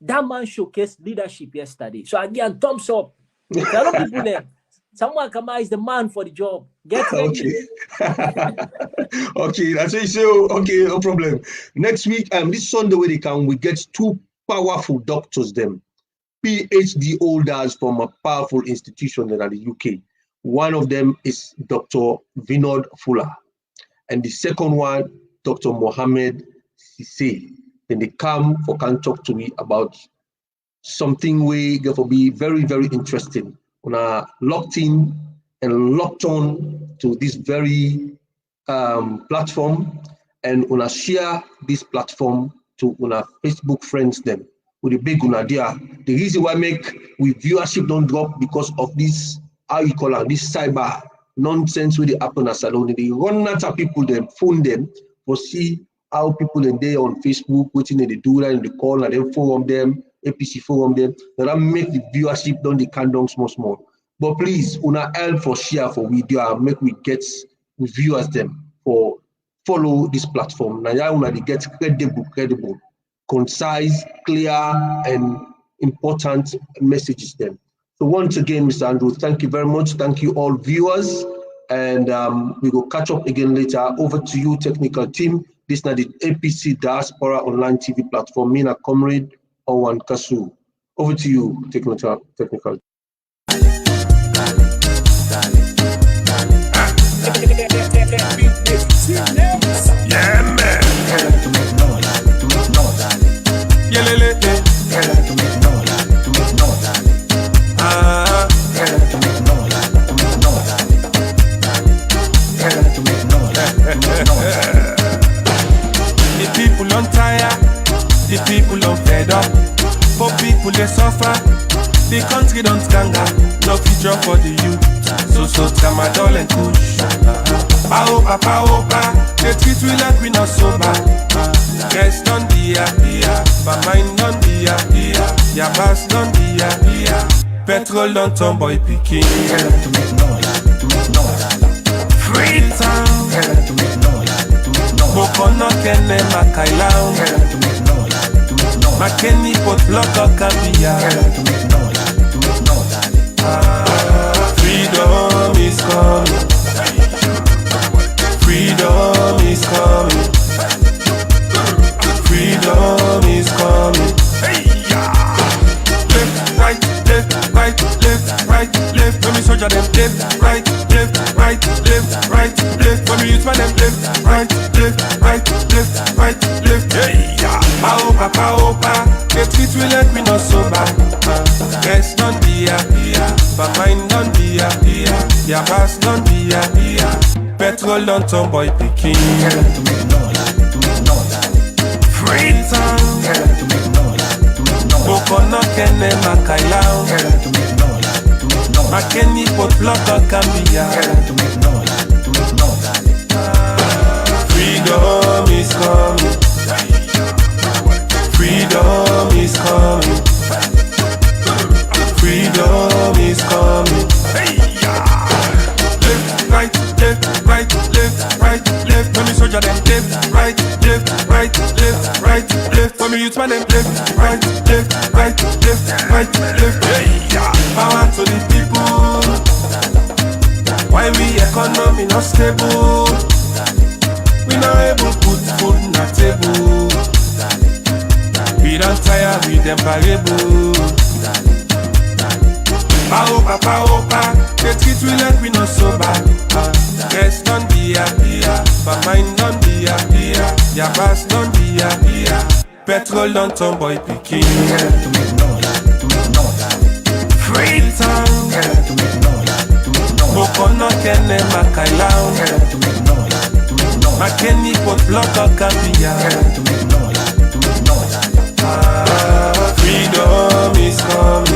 That man showcased leadership yesterday. So again, thumbs up. There are people there. Someone Kamara is the man for the job. Get ready. Okay, that's what you say. Okay, no problem. Next week, this Sunday when they come, we get 2 powerful doctors them. PhD holders from a powerful institution in the UK. One of them is Dr. Vinod Fuller, and the second one, Dr. Mohammed Sisse. Then they come for can talk to me about something we going to be very, very interesting. We are locked in and locked on to this very platform, and we share this platform to our Facebook friends them with a big idea. The reason why we viewership don't drop because of this, how you call it, this cyber nonsense with the happen as salon. They run at people, them phone them for see how people in there on Facebook, waiting they do that in the call and then forum them, APC forum them, that make the viewership done the countdown small. But please, una help for share for video and make we get viewers them for follow this platform. Now una they get credible, concise, clear, and important messages them. So once again, Mr. Andrew, thank you very much. Thank you all viewers. And we will catch up again later. Over to you, technical team. This is the APC Diaspora Online TV platform. Mina Comrade, Owan Kasu. Over to you, technical. The people on tire, the people on fed up. Poor people they suffer, the country don't ganga. No future for the youth, so tramadol and kush. Paopa, they treat we like we not sober. Rest on the ya, but mind on the ya pass on the ya. Petrol don't turn boy picking. Tell them to make noise, to make noise. Free town, Tell them to make noise, to make noise. Bokono kene makailaun. Tell them to make noise, to make noise. Makeni pot loko kabia. Tell them to make noise, to make noise. Freedom is coming. Freedom is coming. Freedom is coming. Left, right, left, right, left, right, left. When we soldier them left, right, left, right, left, right, left. When we youth man them left, right, left, right, left, right, left. Paopa, they treat we like we not sober. Rest on the ya, but mind on the ya pass on the ya. Petrol don't turn boy picking. Tell them to make noise, to make noise. Free town, Tell them to make noise, to make noise. Bokono kene makailaun. Tell them to make noise, to make noise. Makeni pot loko kabia. Tell them to make noise, to make noise. Freedom is coming. Freedom is coming. Freedom is coming. Left, right, left, right, left, right, left. When we soldier them left, right, left, right, left, right, left. When we youth man them left, right, left, right, left, right, left. Power to the people. Why we economy not stable? We not able put food on the table. We don't tire with them variable. Paopa, they treat we like we not sober. Rest on the ya, but mind on the ya pass on the ya. Petrol don't turn boy picking. Tell them to make noise, to make noise. Free town, Tell them to make noise, to make noise. Bokono kene makailaun. Tell them to make noise, to make noise. Makeni pot loko kabia. Tell them to make noise, to make noise. Freedom is coming.